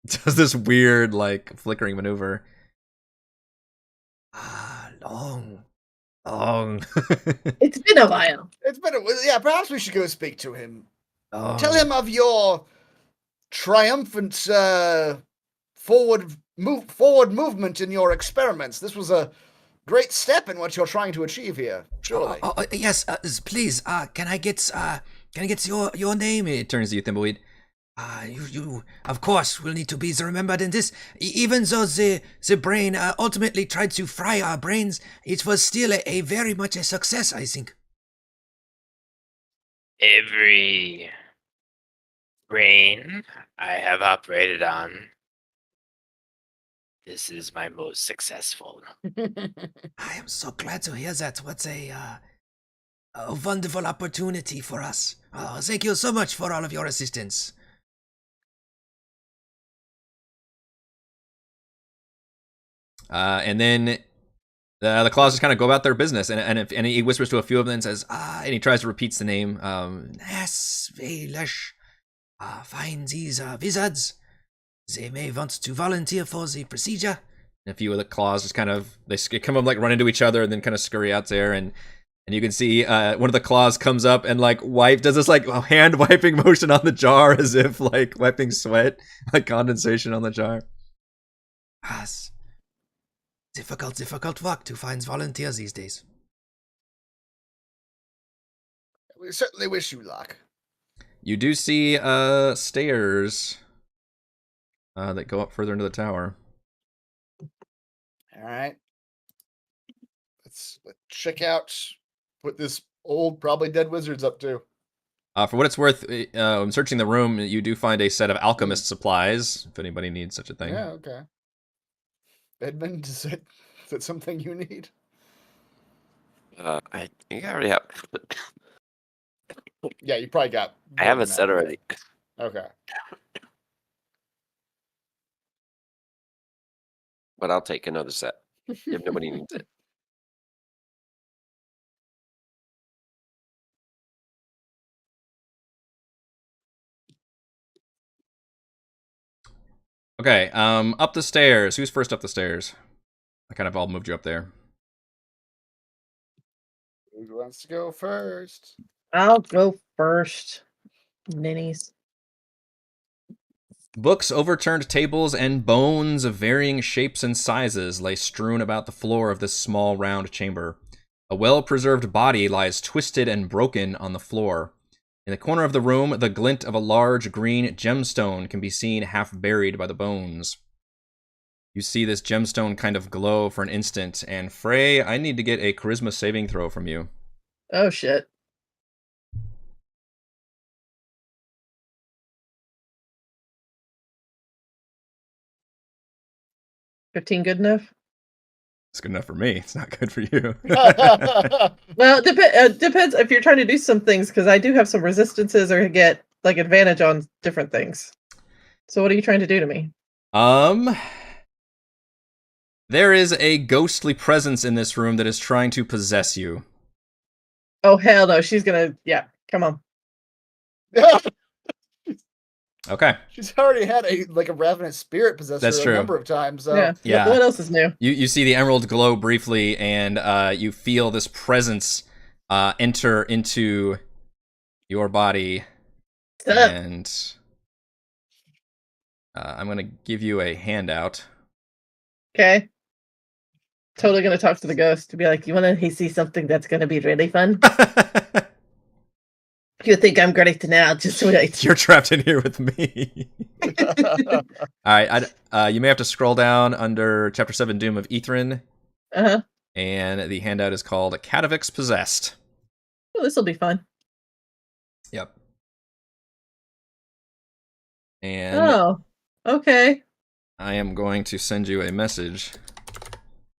does this weird like flickering maneuver. Long. It's been a while. It's been yeah. Perhaps we should go speak to him. Long. Tell him of your triumphant forward movement in your experiments. This was a great step in what you're trying to achieve here. Surely. Yes, please, can I get your name? It turns to you, Thimbleweed. You, of course, will need to be remembered in this. Even though the brain ultimately tried to fry our brains, it was still a very much a success, I think. Every brain I have operated on, this is my most successful. I am so glad to hear that. What a wonderful opportunity for us. Thank you so much for all of your assistance. And then the claws just kind of go about their business, and he whispers to a few of them and says, and he tries to repeat the name. Yes, Velish. Find these wizards. They may want to volunteer for the procedure. And a few of the claws just kind of they come up like run into each other and then kind of scurry out there, and you can see one of the claws comes up and like does this like hand wiping motion on the jar as if like wiping sweat, like condensation on the jar. Yes. Difficult work to find volunteers these days. We certainly wish you luck. You do see stairs that go up further into the tower. All right. Let's check out what this old, probably dead wizard's up to. For what it's worth, searching the room, you do find a set of alchemist supplies, if anybody needs such a thing. Yeah, okay. Edmund, is that something you need? I think I already have. Yeah, you probably got. I more have a than set that. already. Okay. But I'll take another set if nobody needs it. Okay, up the stairs. Who's first up the stairs? I kind of all moved you up there. Who wants to go first? I'll go first. Ninnies. Books, overturned tables, and bones of varying shapes and sizes lay strewn about the floor of this small round chamber. A well-preserved body lies twisted and broken on the floor. In the corner of the room, the glint of a large green gemstone can be seen half buried by the bones. You see this gemstone kind of glow for an instant, and Frey, I need to get a charisma saving throw from you. Oh shit. $15 good enough? It's good enough for me. It's not good for you. Well, depends if you're trying to do some things, because I do have some resistances or get like advantage on different things. So what are you trying to do to me? There is a ghostly presence in this room that is trying to possess you. Oh hell no, she's gonna come on. Okay. She's already had a ravenous spirit possess That's her true. a number of times. So. Yeah. Yeah. What else is new? You see the emerald glow briefly, and you feel this presence enter into your body. What's up? And I'm going to give you a handout. Okay. Totally gonna talk to the ghost to be like, you wanna see something that's gonna be really fun? You think I'm great now, just wait. You're trapped in here with me. All right, you may have to scroll down under Chapter 7, Doom of Ythryn. Uh-huh. And the handout is called Catavix Possessed. Well, this'll be fun. Yep. And Oh, okay. I am going to send you a message.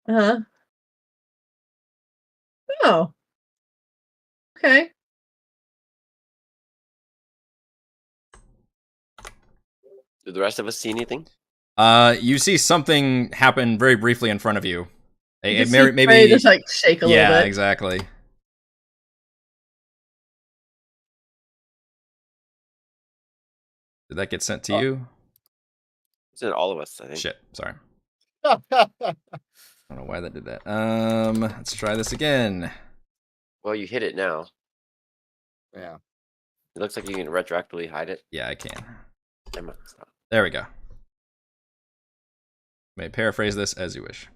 Uh-huh. Oh. Okay. Do the rest of us see anything? You see something happen very briefly in front of you. You just see Frey just like shake a little yeah, bit. exactly. Did that get sent to you? It's in all of us, I think. Shit, sorry. I don't know why that did that. Let's try this again. Well, you hit it now. Yeah. It looks like you can retroactively hide it. Yeah, I can. Never mind, stop. There we go. You may paraphrase this as you wish.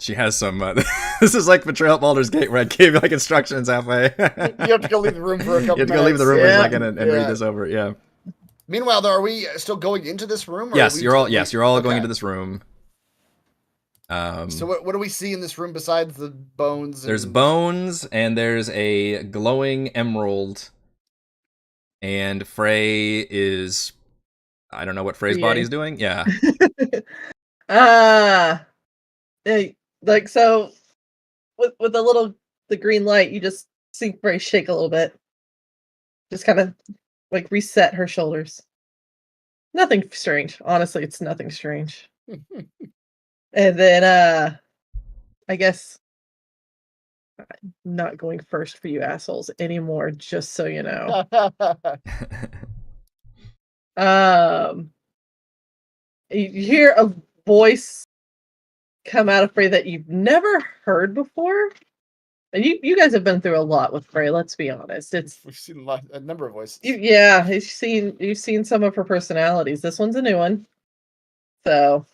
She has some. This is like Betrayal at Baldur's Gate, where I gave you like instructions halfway. You have to go leave the room for a couple You have to minutes. go leave the room for a Yeah. second and read this over. Yeah. Meanwhile, though, are we still going into this room? Or Yes, are we you're all. just- Yes, you're all going okay. into this room. So what do we see in this room besides the bones? There's and- bones, and there's a glowing emerald. And Frey is. I don't know what Frey's Yeah. body's doing. Yeah. Like so with the green light, you just see Frey shake a little bit. Just kind of like reset her shoulders. Nothing strange. Honestly, it's nothing strange. And then I guess I'm not going first for you assholes anymore, just so you know. You hear a voice come out of Frey that you've never heard before. And you guys have been through a lot with Frey, let's be honest. We've seen a number of voices. You've seen some of her personalities. This one's a new one. So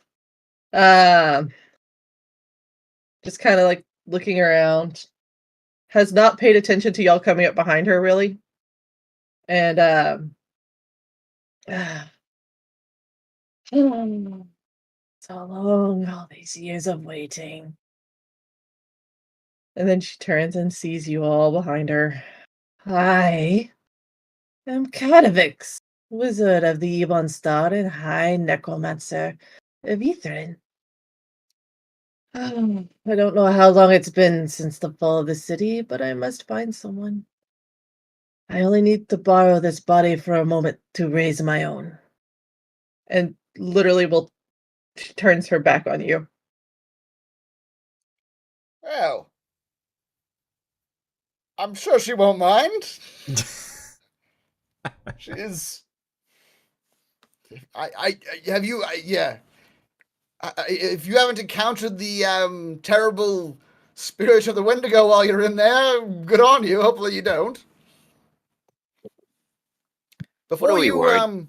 just kind of like looking around. Has not paid attention to y'all coming up behind her really. And so long, all these years of waiting. And then she turns and sees you all behind her. I am Catavix. Wizard of the Ebon Star and High Necromancer of Ythryn. I don't know how long it's been since the fall of the city, but I must find someone. I only need to borrow this body for a moment to raise my own. And literally she turns her back on you. Well, I'm sure she won't mind. She is. If you haven't encountered the terrible spirit of the Wendigo while you're in there, good on you. Hopefully you don't. Before What are we you worried?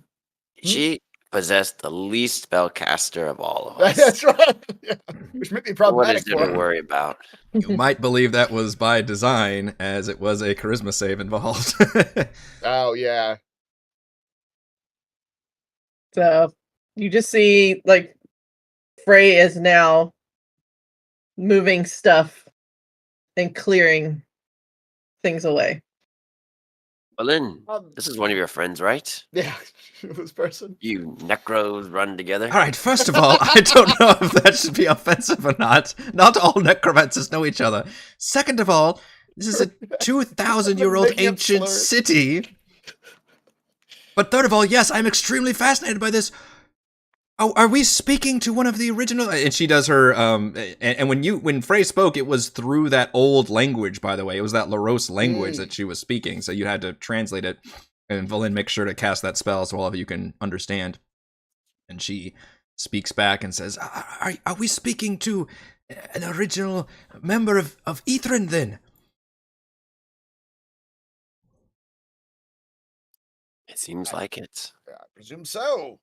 She possessed the least spellcaster of all of us. That's right. Yeah. Which might be What problematic is there for to her. worry about? You might believe that was by design, as it was a charisma save involved. Oh yeah. So you just see like Frey is now moving stuff and clearing things away. Well, then, this is one of your friends, right? Yeah. This person. You necros run together. All right, first of all, I don't know if that should be offensive or not. Not all necromancers know each other. Second of all, this is a 2,000-year-old Making up ancient slurs. city. But third of all, yes, I'm extremely fascinated by this. Oh, are we speaking to one of the original? And she does her, and when Frey spoke, it was through that old language, by the way. It was that Laros language that she was speaking, so you had to translate it. And Valen makes sure to cast that spell so all of you can understand. And she speaks back and says, are we speaking to an original member of Ythryn, then? It seems like it. I presume so.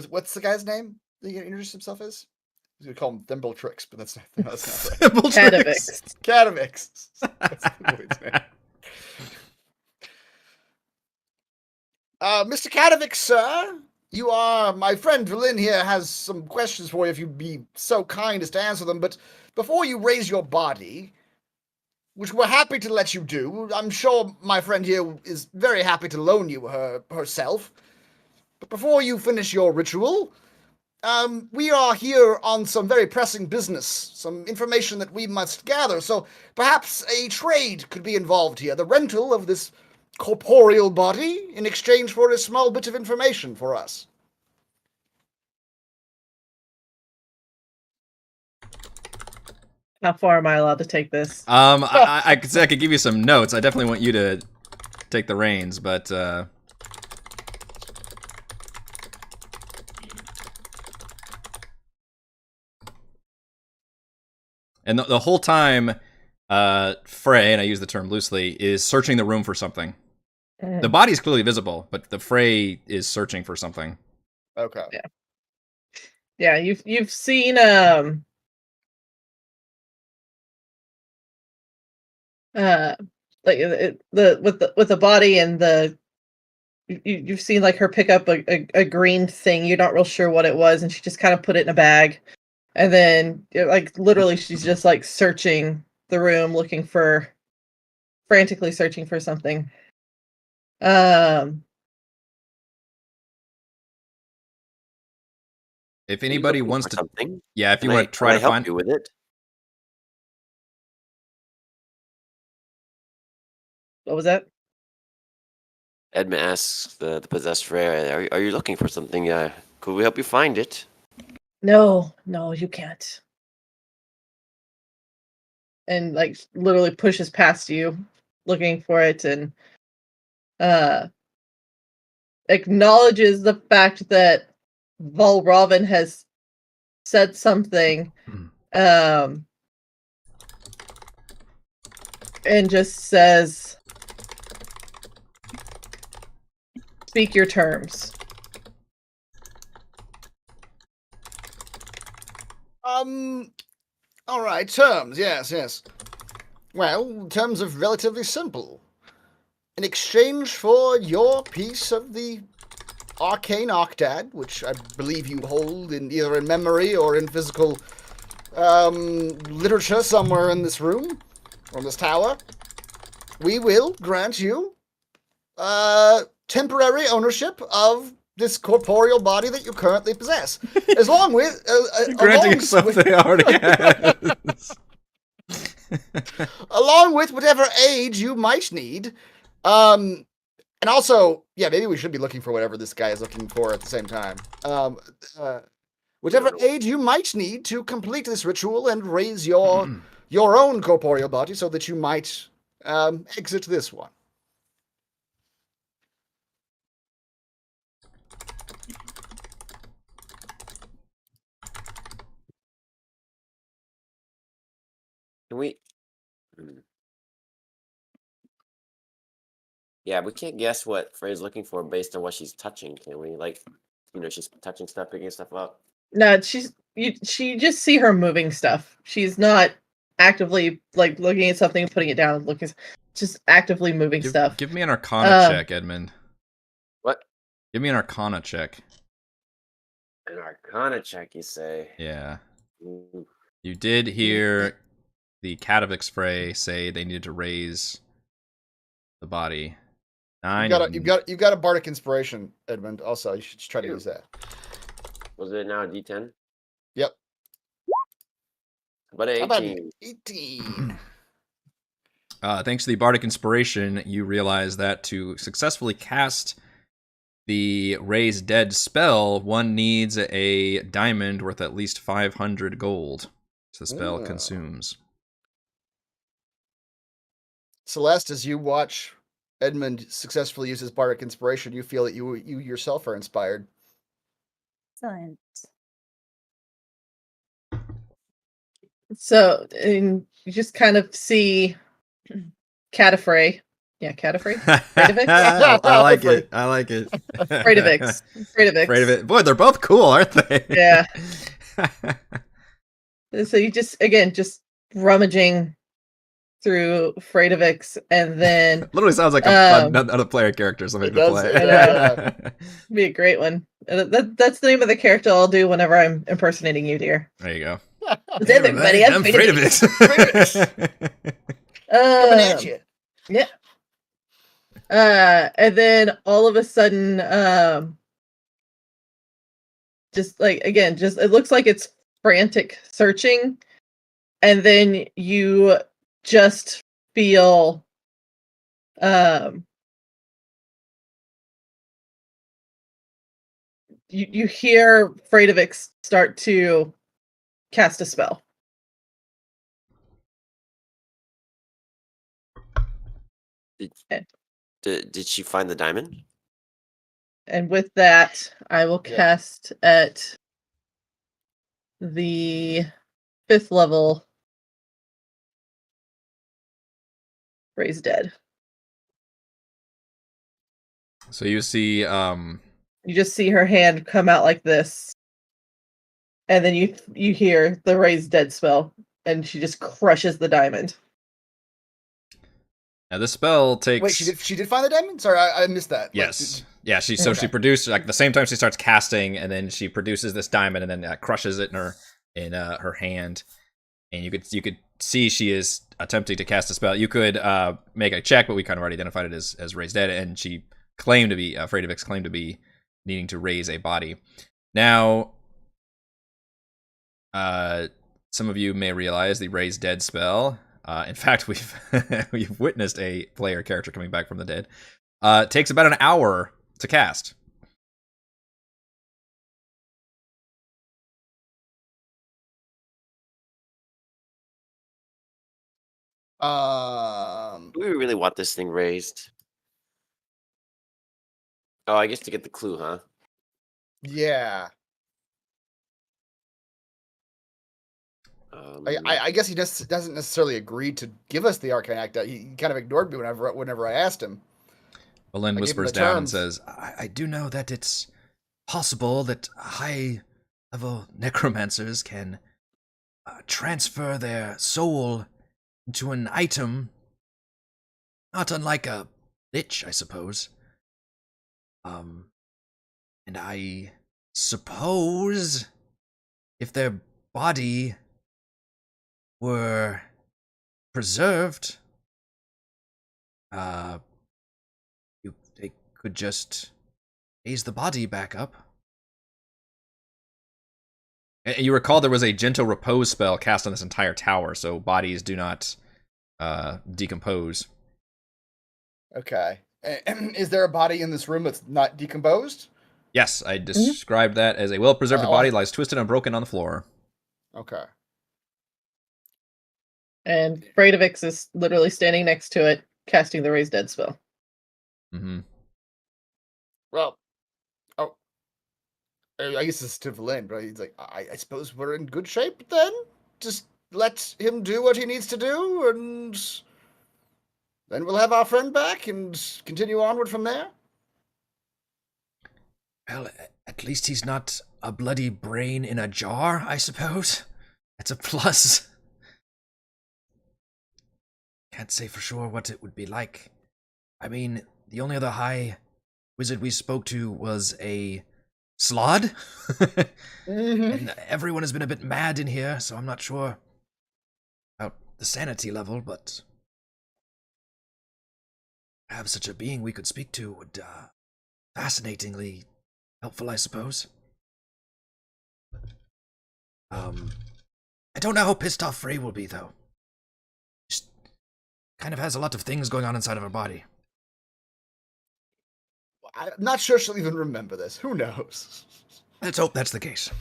What's the guy's name that he introduced himself as? He's gonna call him Thimbletrix, but that's not right. Catavix. Catavix. That's Thimbleweed's name. Mr. Catavix, sir, my friend Valen here has some questions for you if you'd be so kind as to answer them, but before you raise your body, which we're happy to let you do, I'm sure my friend here is very happy to loan you herself. But before you finish your ritual, we are here on some very pressing business, some information that we must gather, so perhaps a trade could be involved here, the rental of this corporeal body in exchange for a small bit of information for us. How far am I allowed to take this? I could say I could give you some notes. I definitely want you to take the reins, but and the whole time, Frey, and I use the term loosely, is searching the room for something. The body's clearly visible, but the Frey is searching for something. Okay. Yeah, you've seen like with the body and you've seen like her pick up a green thing. You're not real sure what it was, and she just kind of put it in a bag, and then like literally she's just like searching the room, frantically searching for something. If anybody wants to, something, yeah, if you want to try to help find you with it. What was that? Edma asks the possessed Frey, are you looking for something? Could we help you find it? No, you can't. And like literally pushes past you, looking for it, and acknowledges the fact that Valravn has said something, and just says, "Speak your terms." All right, terms, yes. Well, terms are relatively simple. In exchange for your piece of the arcane Octad, which I believe you hold either in memory or in physical literature somewhere in this room, or in this tower, we will grant you temporary ownership of this corporeal body that you currently possess, as long with Granting something they already has. along with whatever aid you might need. And also, yeah, maybe we should be looking for whatever this guy is looking for at the same time. Whatever aid you might need to complete this ritual and raise your own corporeal body so that you might exit this one. Can we? Yeah, we can't guess what Frey's looking for based on what she's touching, can we? Like, she's touching stuff, picking stuff up. No, she just see her moving stuff. She's not actively like looking at something and putting it down and looking, just actively moving stuff. Give me an Arcana check, Edmund. What? Give me an Arcana check. An Arcana check, you say? Yeah. Ooh. You did hear the Catavix Frey say they needed to raise the body. 9. You've got a bardic inspiration, Edmund. Also, you should try to use that. Was it now a D10? Yep. But an 18. How about an 18? Thanks to the bardic inspiration, you realize that to successfully cast the Raise Dead spell, one needs a diamond worth at least 500 gold. So the spell consumes. Celeste, as you watch Edmund successfully use his bardic inspiration, you feel that you yourself are inspired. Excellent. So, and you just kind of see Catafray. Yeah, Catafray. I like it. I like it. Freydivix. Freydivix. Boy, they're both cool, aren't they? Yeah. So you just rummaging through Freydivix, and then literally sounds like another player character, something to play. Yeah. Be a great one. That's the name of the character I'll do whenever I'm impersonating you, dear. There you go. Hey, everybody, I'm Freydivix. Coming at you. Yeah. And then all of a sudden, just like again, just it looks like it's frantic searching, and then you just feel you hear Freydivix start to cast a spell. Did she find the diamond? And with that, I will cast at the 5th level Raise Dead. So you see You just see her hand come out like this. And then you hear the Raise Dead spell, and she just crushes the diamond. now this spell takes. Wait, she did find the diamond? Sorry, I missed that. Yes. Yeah, she produced like the same time she starts casting, and then she produces this diamond, and then crushes it in her hand, and you could see she is attempting to cast a spell. You could make a check, but we kind of already identified it as Raise Dead, and she claimed to be Freydivix claimed to be needing to raise a body. Now, some of you may realize the Raise Dead spell. In fact, we've witnessed a player character coming back from the dead. It takes about an hour to cast. Do we really want this thing raised? Oh, I guess to get the clue, huh? Yeah. I guess he just doesn't necessarily agree to give us the arcane act. He kind of ignored me whenever I asked him. Balin whispers down and says, I do know that it's possible that high-level necromancers can transfer their soul into an item, not unlike a lich, I suppose. And I suppose if their body were preserved, they could just raise the body back up. And you recall there was a gentle repose spell cast on this entire tower, so bodies do not decompose. Okay. Is there a body in this room that's not decomposed? Yes, I described that as a well-preserved body lies twisted and broken on the floor. Okay. And Fradovix is literally standing next to it, casting the Raise Dead spell. Mm-hmm. Well, I guess it's to Valine, but he's like, I suppose we're in good shape then? Just let him do what he needs to do, and then we'll have our friend back and continue onward from there? Well, at least he's not a bloody brain in a jar, I suppose. That's a plus. Can't say for sure what it would be like. I mean, the only other high wizard we spoke to was a Slod. And everyone has been a bit mad in here, so I'm not sure about the sanity level, but have such a being we could speak to would fascinatingly helpful, I suppose. I don't know how pissed off Frey will be, though. Just kind of has a lot of things going on inside of her body. I'm not sure she'll even remember this. Who knows? Let's hope that's the case.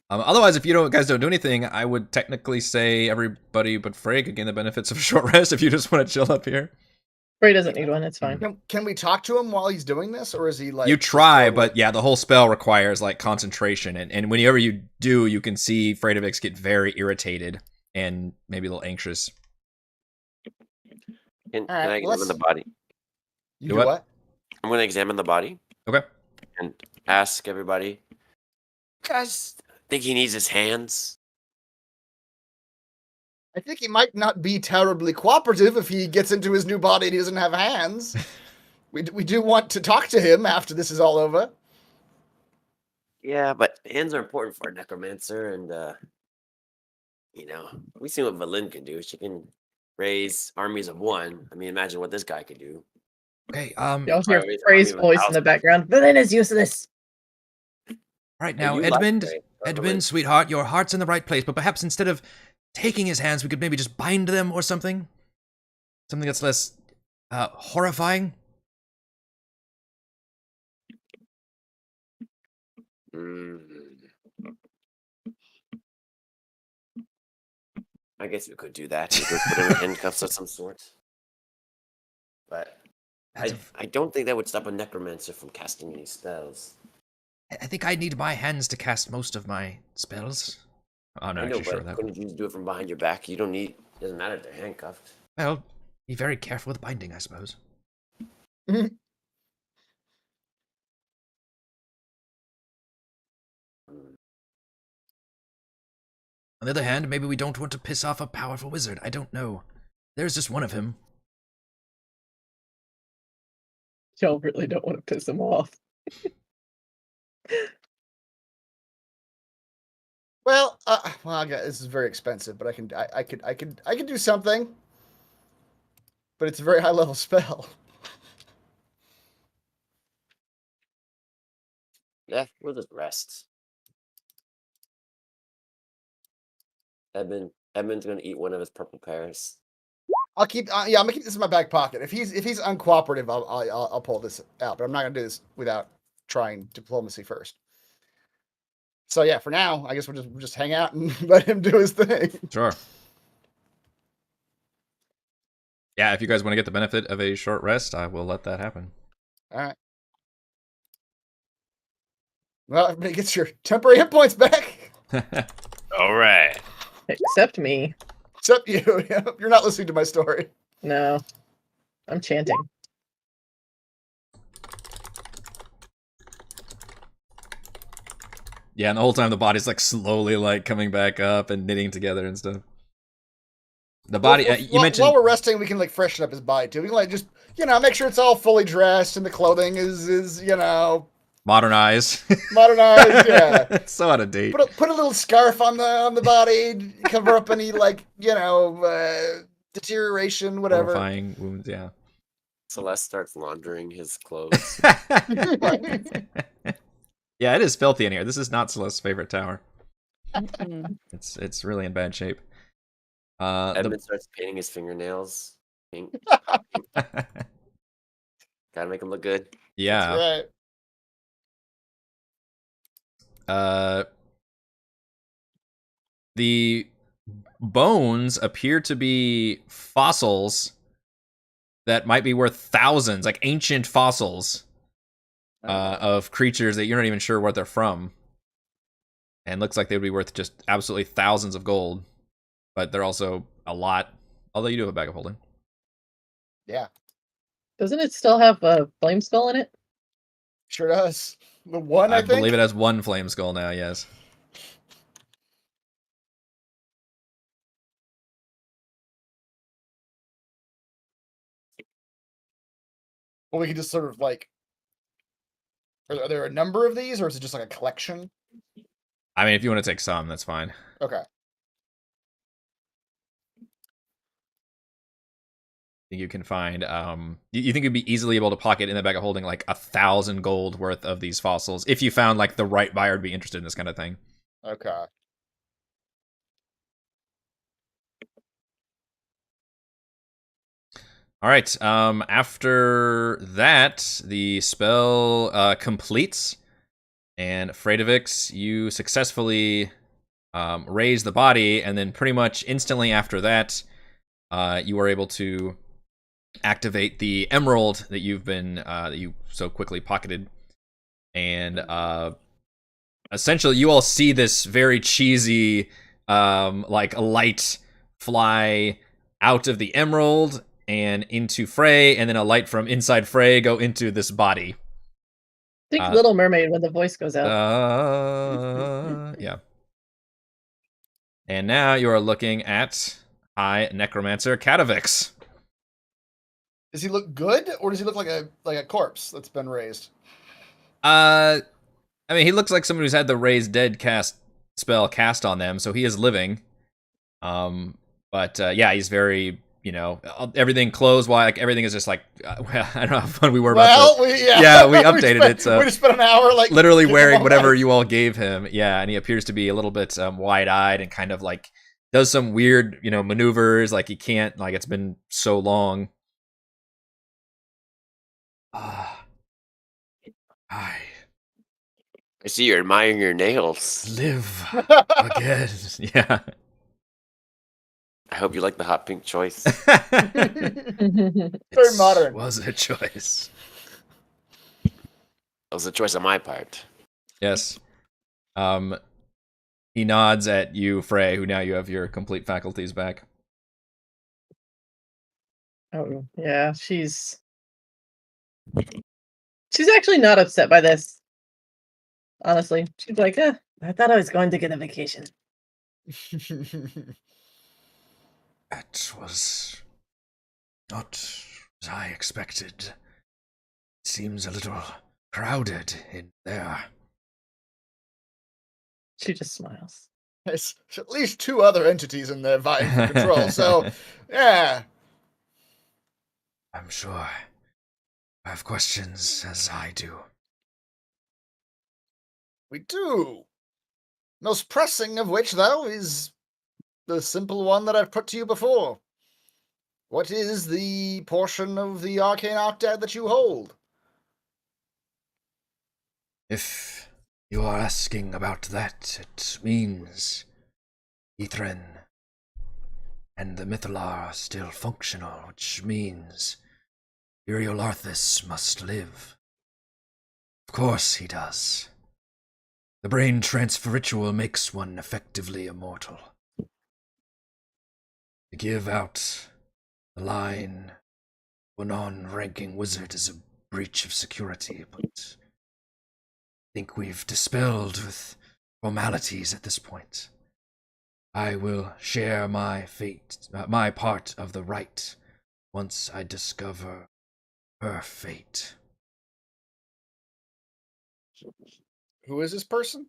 Otherwise, if you guys don't do anything, I would technically say everybody but Frey could gain the benefits of a short rest if you just want to chill up here. Frey doesn't need one, it's fine. Can we talk to him while he's doing this, or is he like... You try, but yeah, the whole spell requires like concentration, and whenever you do, you can see Fradovix get very irritated and maybe a little anxious. Can right, I examine the body? You Do do what? what? I'm going to examine the body Okay. and ask everybody, guys, think he needs his hands? I think he might not be terribly cooperative if he gets into his new body and he doesn't have hands. We do want to talk to him after this is all over. Yeah, but hands are important for a necromancer, and we've seen what Valine can do. She can raise armies of one. I mean, imagine what this guy could do. Okay, Y'all hear Sorry, Frey's I'm even voice in house. the background. Valine is useless. right And now, you like Edmund, Frey, so Edmund, sweetheart, your heart's in the right place, but perhaps instead of taking his hands, we could maybe just bind them or something? Something that's less horrifying? I guess we could do that. We could put him in handcuffs of some sort. But I don't think that would stop a necromancer from casting any spells. I think I need my hands to cast most of my spells. I'm not I know, actually sure but of that. couldn't you just do it from behind your back? You don't need... Doesn't matter if they're handcuffed. Well, be very careful with binding, I suppose. On the other hand, maybe we don't want to piss off a powerful wizard. I don't know. There's just one of him. Y'all really don't want to piss him off. Well, okay, this is very expensive, but I could do something. But it's a very high level spell. Yeah, we'll just rest. Edmund's gonna eat one of his purple pears. I'll keep. I'm gonna keep this in my back pocket. If he's uncooperative, I'll pull this out. But I'm not gonna do this without trying diplomacy first. So yeah, for now, I guess we'll just hang out and let him do his thing. Sure. Yeah, if you guys want to get the benefit of a short rest, I will let that happen. All right. Well, everybody gets your temporary hit points back. All right. Except me. Except you. You're not listening to my story. No. I'm chanting. Yeah, and the whole time the body's like slowly like coming back up and knitting together and stuff. The body, you mentioned while we're resting, we can like freshen up his body too. We can like just make sure it's all fully dressed and the clothing is modernize. modernized. Yeah, It's so out of date. Put a little scarf on the body, cover up any deterioration, whatever. Horrifying wounds. Yeah. Celeste starts laundering his clothes. Yeah, it is filthy in here. This is not Celeste's favorite tower. Mm-mm. It's really in bad shape. Edmund starts painting his fingernails pink. Gotta make him look good. Yeah. That's right. The bones appear to be fossils that might be worth thousands, like ancient fossils of creatures that you're not even sure what they're from. And looks like they would be worth just absolutely thousands of gold. But they're also a lot. Although you do have a bag of holding. Yeah, Doesn't it still have a flame skull in it? sure does. The one, I think. believe it has one flame skull now, yes. Well, we can just sort of like. Are there a number of these, or is it just like a collection? I mean, if you want to take some, that's fine. Okay. You can find you think you'd be easily able to pocket in the bag of holding like 1,000 gold worth of these fossils if you found like the right buyer would be interested in this kind of thing. Okay. All right. After that, the spell completes, and Fredevix, you successfully raise the body, and then pretty much instantly after that, you are able to activate the emerald that you've been that you so quickly pocketed, and essentially you all see this very cheesy like a light fly out of the emerald and into Frey, and then a light from inside Frey go into this body. Think Little Mermaid when the voice goes out. Yeah. And now you are looking at High Necromancer Katavix. Does he look good, or does he look like a corpse that's been raised? I mean, he looks like someone who's had the Raise Dead spell cast on them, so he is living. But yeah, he's very, everything clothes-wise, like everything is just like, I don't know how fun we were about we updated it. So we just spent an hour like literally wearing whatever you all gave him. Yeah, and he appears to be a little bit wide-eyed and kind of like does some weird, maneuvers. Like he can't, like it's been so long. I see you're admiring your nails. live again. Yeah. I hope you like the hot pink choice. Very modern. Was a choice. That was a choice on my part. Yes. He nods at you, Frey, who now you have your complete faculties back. Oh, yeah, she's actually not upset by this. Honestly, she's like, I thought I was going to get a vacation. That was not as I expected. It seems a little crowded in there. She just smiles. There's at least 2 other entities in there vying for control, so yeah. I'm sure you have questions, as I do. We do. Most pressing of which, though, is the simple one that I've put to you before. What is the portion of the arcane octad that you hold? If you are asking about that, it means Ythryn and the Mythalar are still functional, which means Uriel Arthas must live. Of course he does. The brain transfer ritual makes one effectively immortal. To give out the line to a non-ranking wizard is a breach of security, but I think we've dispelled with formalities at this point. I will share my fate, my part of the right, once I discover her fate. Who is this person?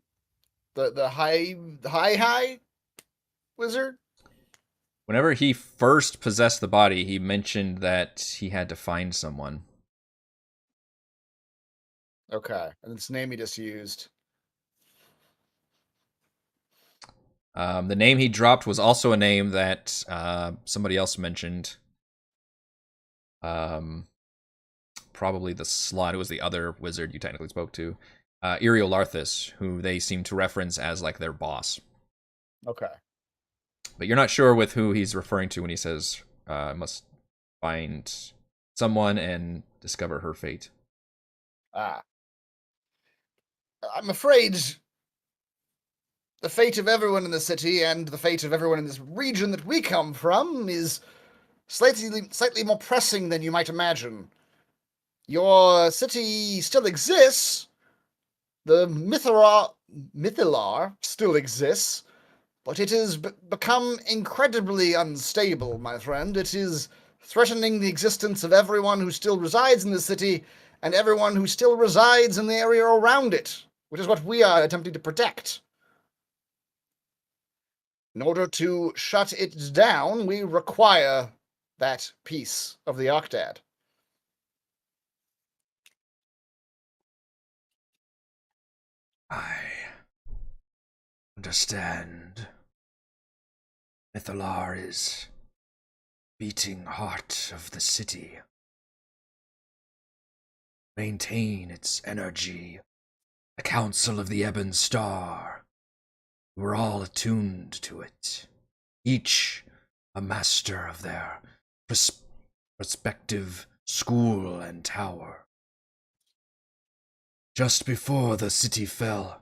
The high wizard? Whenever he first possessed the body, he mentioned that he had to find someone. Okay, and its name he just used. The name he dropped was also a name that somebody else mentioned. Probably the slot. It was the other wizard you technically spoke to. Eriolarthus, who they seem to reference as like their boss. Okay. But you're not sure with who he's referring to when he says must find someone and discover her fate. Ah. I'm afraid the fate of everyone in the city and the fate of everyone in this region that we come from is slightly more pressing than you might imagine. Your city still exists. The Mythilar still exists, but it has become incredibly unstable, my friend. It is threatening the existence of everyone who still resides in the city and everyone who still resides in the area around it, which is what we are attempting to protect. In order to shut it down, we require that piece of the Octad. I understand. Mythalar is beating heart of the city. Maintain its energy. The Council of the Ebon Star. We're all attuned to it. Each a master of their respective school and tower. Just before the city fell,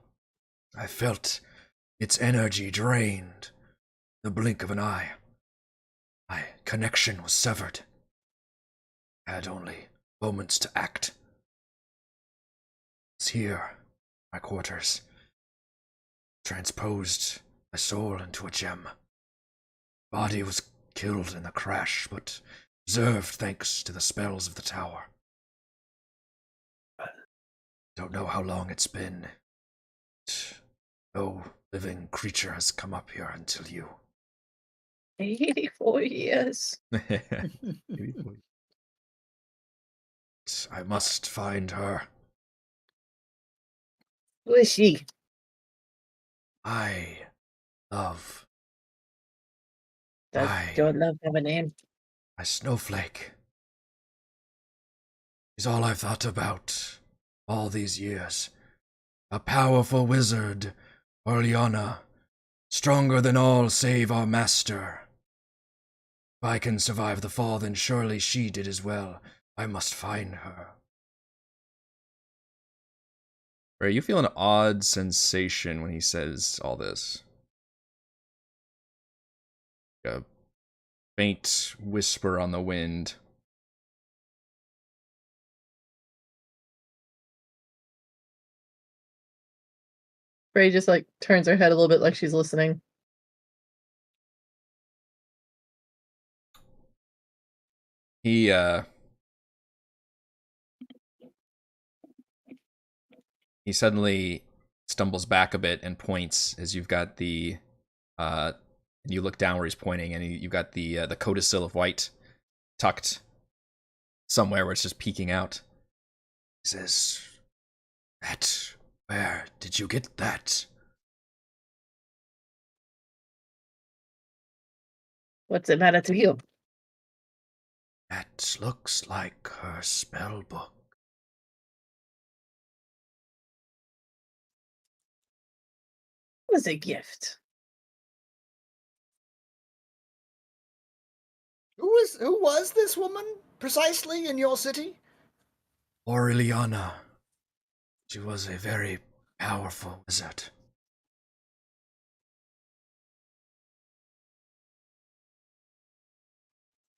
I felt its energy drained. The blink of an eye. My connection was severed. I had only moments to act. It's here, my quarters. Transposed my soul into a gem. Body was killed in the crash, but preserved thanks to the spells of the tower. Don't know how long it's been. No living creature has come up here until you. 84 years. I must find her. Who is she? I love Does Aye. your love have a name? my snowflake. Is all I've thought about all these years. A powerful wizard, Orleana, stronger than all save our master. If I can survive the fall, then surely she did as well. I must find her. Ray, you feel an odd sensation when he says all this. A faint whisper on the wind. Ray just like turns her head a little bit like she's listening. He suddenly stumbles back a bit and points as you've got the you look down where he's pointing, and you've got the codicil of white tucked somewhere where it's just peeking out. He says, "That, where did you get that?" What's it matter to you? That looks like her spell book. It was a gift. Who was this woman precisely in your city? Aureliana. She was a very powerful wizard.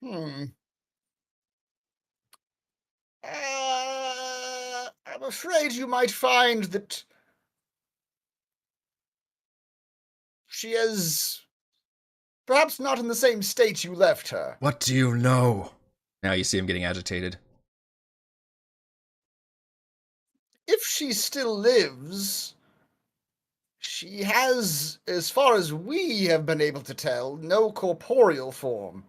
I'm afraid you might find that she is perhaps not in the same state you left her. What do you know? Now you see him getting agitated. If she still lives, She has, as far as we have been able to tell, no corporeal form.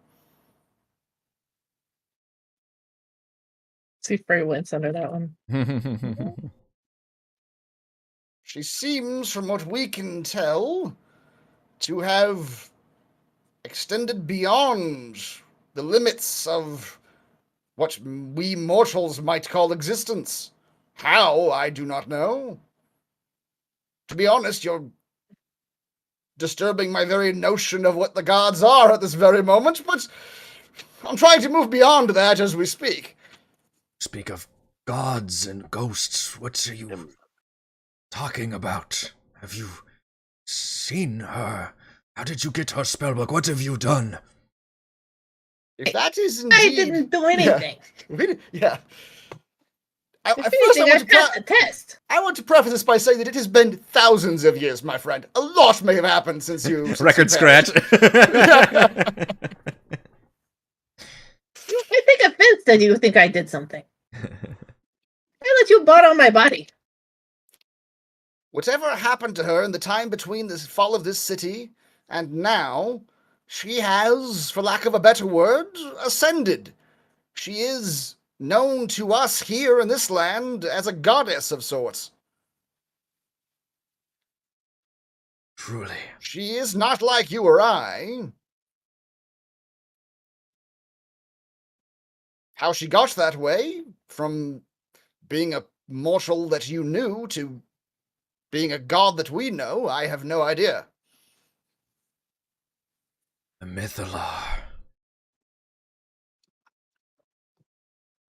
See Frey wince under that one. She seems, from what we can tell, to have extended beyond the limits of what we mortals might call existence. How, I do not know. To be honest, you're disturbing my very notion of what the gods are at this very moment, but I'm trying to move beyond that as we speak. Speak of gods and ghosts. What are you talking about? Have you seen her? How did you get her spellbook? What have you done? If that is indeed... I didn't do anything. Yeah. If anything, I passed the test. I want to preface this by saying that it has been thousands of years, my friend. A lot may have happened since you... Record scratch. I take offense that you think I did something. I let you bought on my body. Whatever happened to her in the time between the fall of this city and now, she has, for lack of a better word, ascended. She is known to us here in this land as a goddess of sorts. Truly. She is not like you or I. How she got that way, from being a mortal that you knew to being a god that we know, I have no idea. The Mythalar.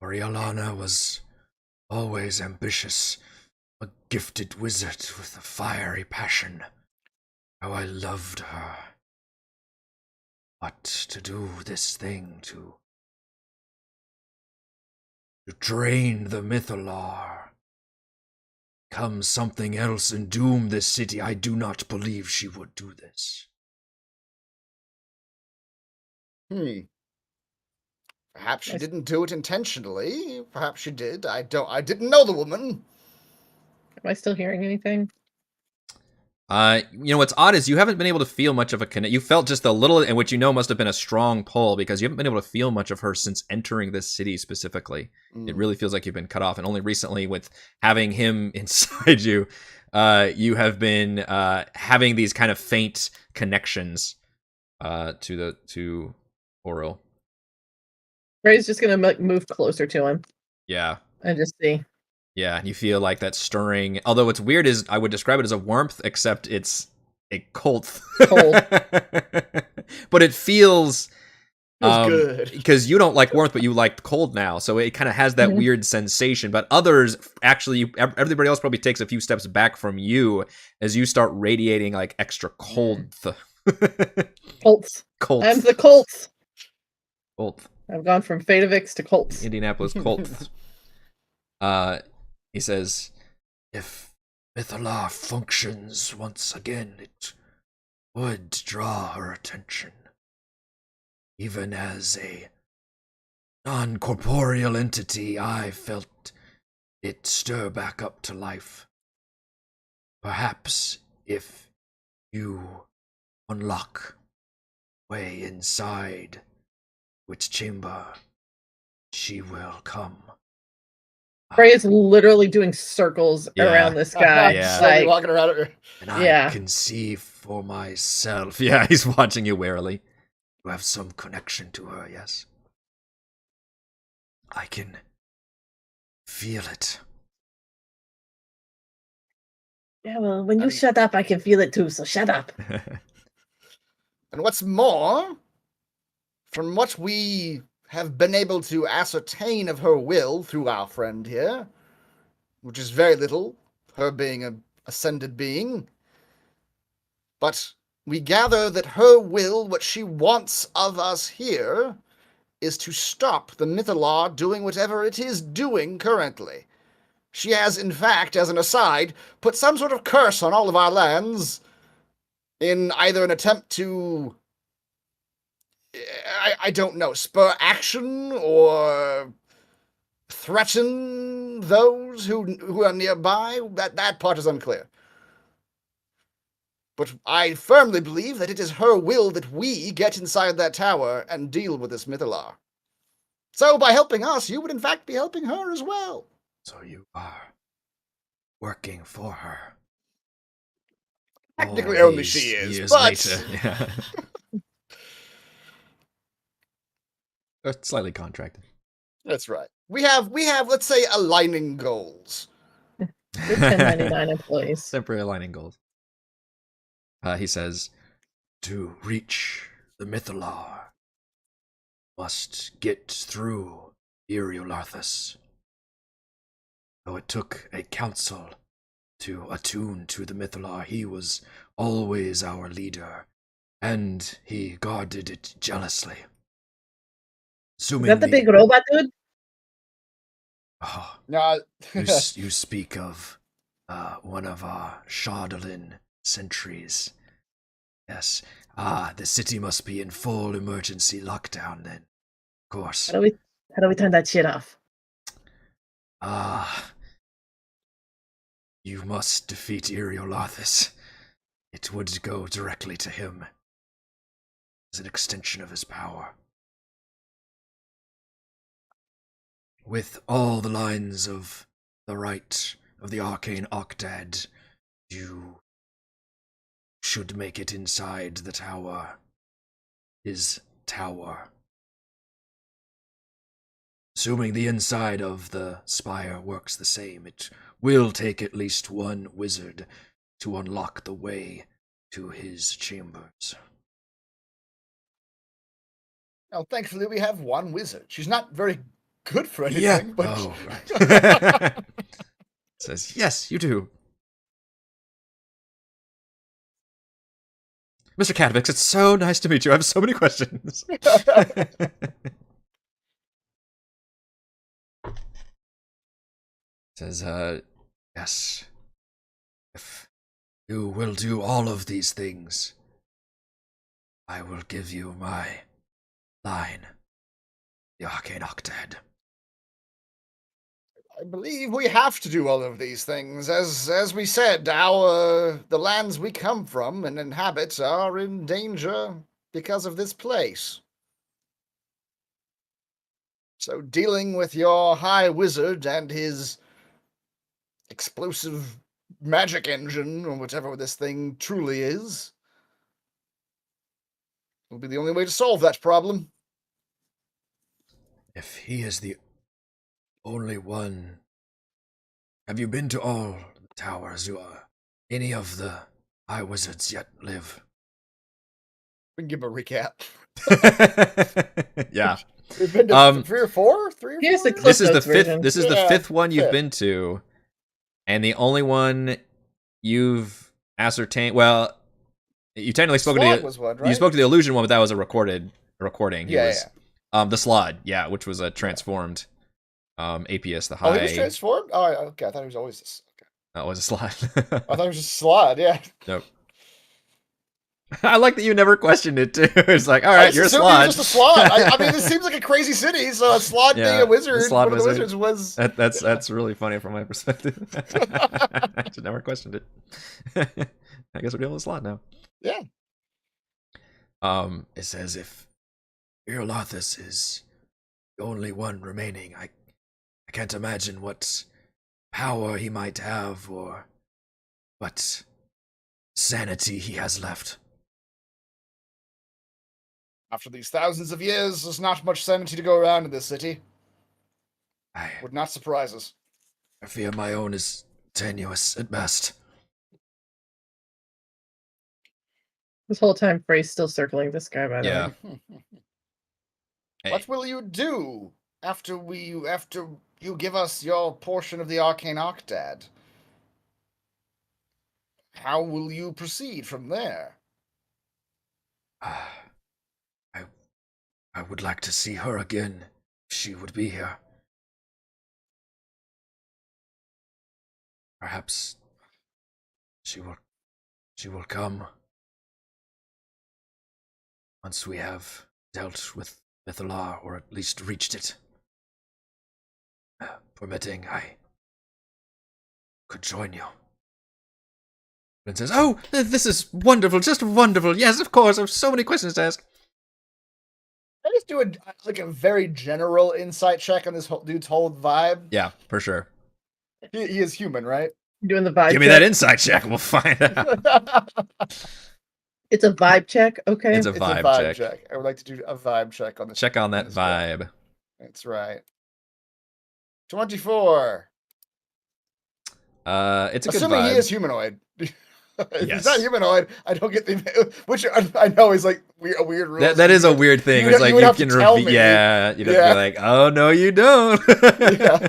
Oriolana was always ambitious, a gifted wizard with a fiery passion. How I loved her. But to do this thing, to drain the Mythalar, become something else and doom this city, I do not believe she would do this. Perhaps she didn't do it intentionally. Perhaps she did. I didn't know the woman. Am I still hearing anything? What's odd is you haven't been able to feel much of a connect. You felt just a little, and which must have been a strong pull, because you haven't been able to feel much of her since entering this city specifically. It really feels like you've been cut off, and only recently, with having him inside you, you have been having these kind of faint connections to Oro. Ray's just gonna move closer to him. Yeah. And just see. Yeah, you feel like that stirring. Although what's weird is I would describe it as a warmth, except it's a cold. But it feels good. Because you don't like warmth, but you like cold now. So it kind of has that weird sensation. But others, actually, everybody else probably takes a few steps back from you as you start radiating like extra cold. Colts. Colts. I'm the Colts. Colt. I've gone from Fadavix to Colts. Indianapolis Colts. He says, if Mythalar functions once again, it would draw her attention. Even as a non-corporeal entity, I felt it stir back up to life. Perhaps if you unlock way inside which chamber she will come. Frey is literally doing circles around this guy. Slowly walking around it. And I can see for myself. Yeah, he's watching you warily. You have some connection to her, yes? I can feel it. Yeah, well, when you shut up, I can feel it too, so shut up. And what's more, from what we have been able to ascertain of her will through our friend here, which is very little, her being an ascended being, but we gather that her will, what she wants of us here, is to stop the Mythalar doing whatever it is doing currently. She has, in fact, as an aside, put some sort of curse on all of our lands in either an attempt to, I don't know, spur action or threaten those who are nearby. That part is unclear. But I firmly believe that it is her will that we get inside that tower and deal with this Mythalar. So by helping us, you would in fact be helping her as well. So you are working for her. Technically All only these she is, years but... later. Yeah. Slightly contracted. That's right. We have, let's say, aligning goals. We're 1099 employees. Temporary aligning goals. He says, To reach the Mythalar, must get through Eriolarthus. Though it took a council to attune to the Mythalar, he was always our leader, and he guarded it jealously. Is that the big robot dude? Oh, No, you speak of one of our Shardolin sentries. Yes. The city must be in full emergency lockdown then. Of course. How do we turn that shit off? You must defeat Eriolarthus. It would go directly to him as an extension of his power. With all the lines of the right of the Arcane Octad, you should make it inside the tower. His tower. Assuming the inside of the spire works the same, it will take at least one wizard to unlock the way to his chambers. Well, thankfully we have one wizard. She's not very good for anything, Yeah. but... Oh, right. says, yes, you do. Mr. Katovix, it's so nice to meet you. I have so many questions. Says, yes. If you will do all of these things, I will give you my line, the Arcane Octad. I believe we have to do all of these things. As we said, the lands we come from and inhabit are in danger because of this place. So dealing with your high wizard and his explosive magic engine, or whatever this thing truly is, will be the only way to solve that problem. If he is the only one... Have you been to all the towers? Any of the high wizards yet live? We can give him a recap. Yeah. We've been to 3 or 4? 3 or 4? Here's the This is the Cliff Notes fifth. version. This is the Yeah, fifth one you've fifth. been to, and the only one you've ascertained. Well, you technically spoke to Slot the was one, right? you spoke to the illusion one, but that was a recording. He Yeah, was, the Slod, yeah, which was a transformed APS, the high. Oh, he was transformed? Oh, okay. I thought he was always this. Okay. That was a Slod. I thought he was just Slot, yeah. Nope. I like that you never questioned it too. It's like, all I right, just you're a assumed he Slod. was just a Slot. I mean, this seems like a crazy city, so a Slot being a wizard, Slod one of the wizard. wizards was... That's really funny from my perspective. I just never questioned it. I guess we're dealing with Slod now. Yeah. It says if Eriolarthus is the only one remaining, I can't imagine what power he might have or what sanity he has left. After these thousands of years, there's not much sanity to go around in this city. I Would not surprise us. fear my own is tenuous at best. This whole time, Frey's still circling this guy, by the Yeah. way. What will you do after you give us your portion of the Arcane Octad? How will you proceed from there? I would like to see her again, if she would be here. Perhaps she will come once we have dealt with Mythalar, or at least reached it. Permitting, I could join you. And says, "Oh, this is wonderful, just wonderful. Yes, of course. I have so many questions to ask." I just do a very general insight check on this whole dude's whole vibe. Yeah, for sure. He is human, right? Doing the vibe Give me check. that insight check. We'll find out. It's a vibe check, okay? It's a It's vibe check. I would like to do a vibe check on this. Check on that this guy. vibe. That's right. 24. It's a good Assuming vibe. he is humanoid. If Yes. he's not humanoid, I don't get the which I know is like a weird rule. That is a weird thing. you It's would- like you would you have to can tell reveal. me. Yeah, you'd have to Yeah. be like, "Oh no, you don't." Yeah.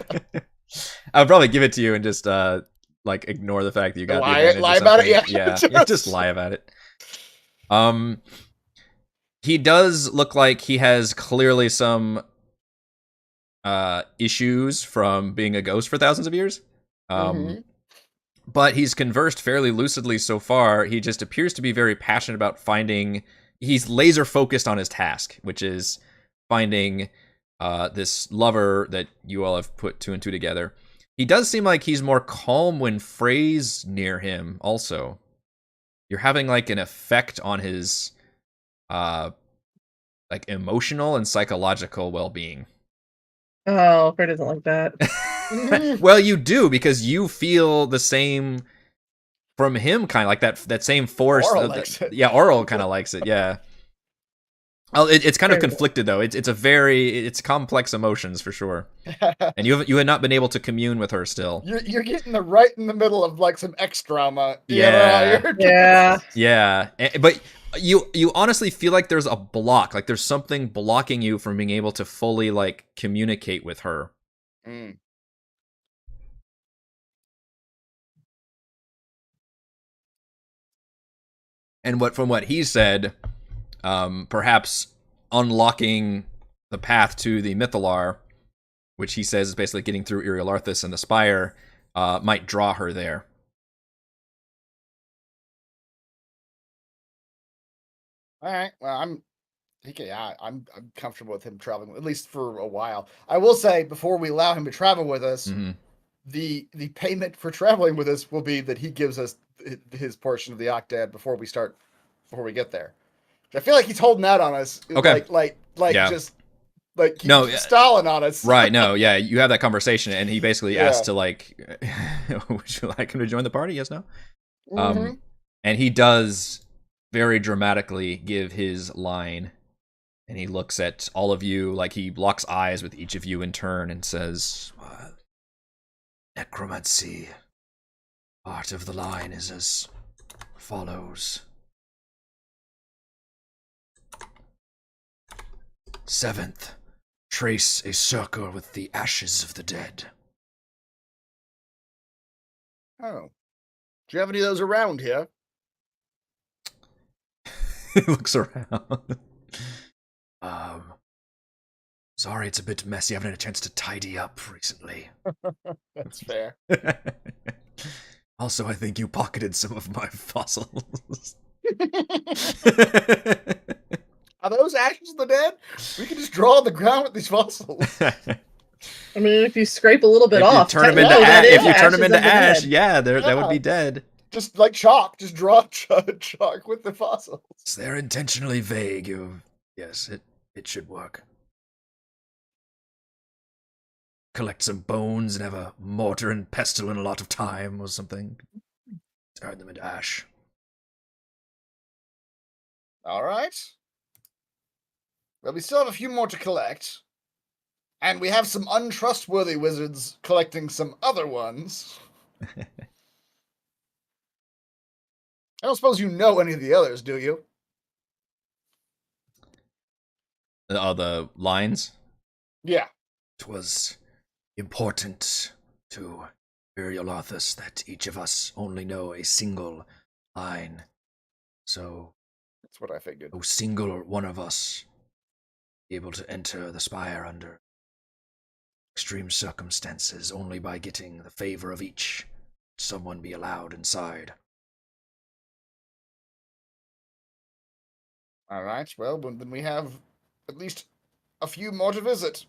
I'll probably give it to you and just like ignore the fact that you got the advantage or lie about it. something. Yeah, Yeah, just lie about it. He does look like he has clearly some issues from being a ghost for thousands of years. Mhm. But he's conversed fairly lucidly so far. He just appears to be very passionate about finding. He's laser focused on his task, which is finding this lover that you all have put two and two together. He does seem like he's more calm when Frey's near him. Also, you're having like an effect on his like emotional and psychological well-being. Oh, Fred doesn't like that. Well, you do, because you feel the same from him, kind of like that same force. Oral likes it. Yeah, Oral kind of likes it. Yeah. Oh, it's kind of Very conflicted though. It's complex emotions for sure. And you had not been able to commune with her still. You're getting right in the middle of like some X drama. Yeah. Yeah. Yeah, but you honestly feel like there's a block, like there's something blocking you from being able to fully like communicate with her. Mm. And from what he said, perhaps unlocking the path to the Mythalar, which he says is basically getting through Irialarthus and the Spire, might draw her there. All right. Well, I'm comfortable with him traveling at least for a while. I will say before we allow him to travel with us, Mhm. the payment for traveling with us will be that he gives us his portion of the octad before we get there. I feel like he's holding out on us. Okay. Like Yeah. just like he's No, stalling on us. Right, no, yeah, you have that conversation, and he basically Yeah. asks to like, would you like him to join the party? Yes, no? Mhm. And he does very dramatically give his line, and he looks at all of you, like he locks eyes with each of you in turn and says, Necromancy. Part of the line is as follows. 7th, trace a circle with the ashes of the dead. Oh. Do you have any of those around here? he looks around. Sorry, it's a bit messy. I haven't had a chance to tidy up recently. That's fair. Also, I think you pocketed some of my fossils. Are those ashes of the dead? We can just draw on the ground with these fossils. I mean, if you scrape a little bit If off, you turn them into technically that is if you turn them ashes into of the ash, dead. yeah, that would Yeah. be dead. Just like chalk. Just draw chalk with the fossils. They're intentionally vague. Yes, it should work. Collect some bones and have a mortar and pestle in a lot of time or something. Turn them into ash. All right. Well, we still have a few more to collect. And we have some untrustworthy wizards collecting some other ones. I don't suppose you know any of the others, do you? The lines. Yeah. It was important to Irialarthus that each of us only know a single line. So, That's what I figured. no single one of us be able to enter the spire under extreme circumstances, only by getting the favor of each. Someone be allowed inside. All right. Well, then we have at least a few more to visit.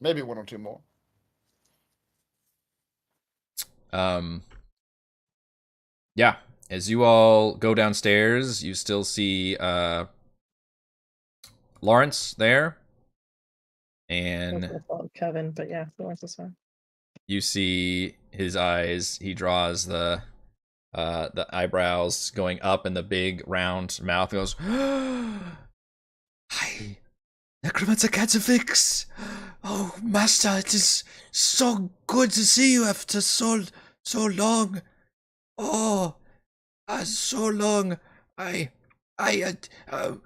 Maybe one or two more. Yeah. As you all go downstairs, you still see Lawrence there. And I thought Kevin, but yeah, Lawrence is fine. you see his eyes. He draws the eyebrows going up and the big round mouth. He goes, Hi, Necromancer Catafix. Oh, Master, it is so good to see you after so long. Oh, so long. I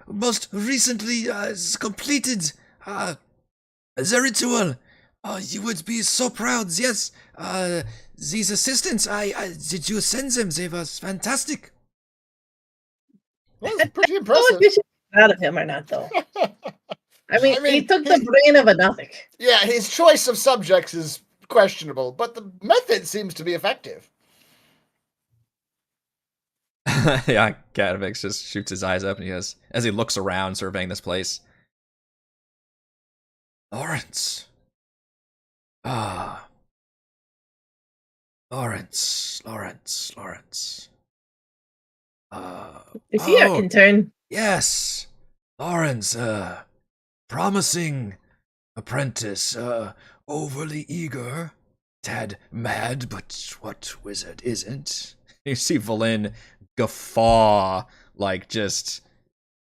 most recently completed the ritual. You would be so proud. Yes. These assistants. I did you send them? They were fantastic. Well, that's pretty Oh, impressive. you should be proud of him or not, though. I mean, he took the brain of a nothing. Yeah, his choice of subjects is questionable, but the method seems to be effective. yeah, Catavix just shoots his eyes up and he goes, as he looks around surveying this place. Lawrence. Lawrence. Is he our intern? Yes. Lawrence, promising apprentice, overly eager, tad mad, but what wizard isn't? You see Valin guffaw, like just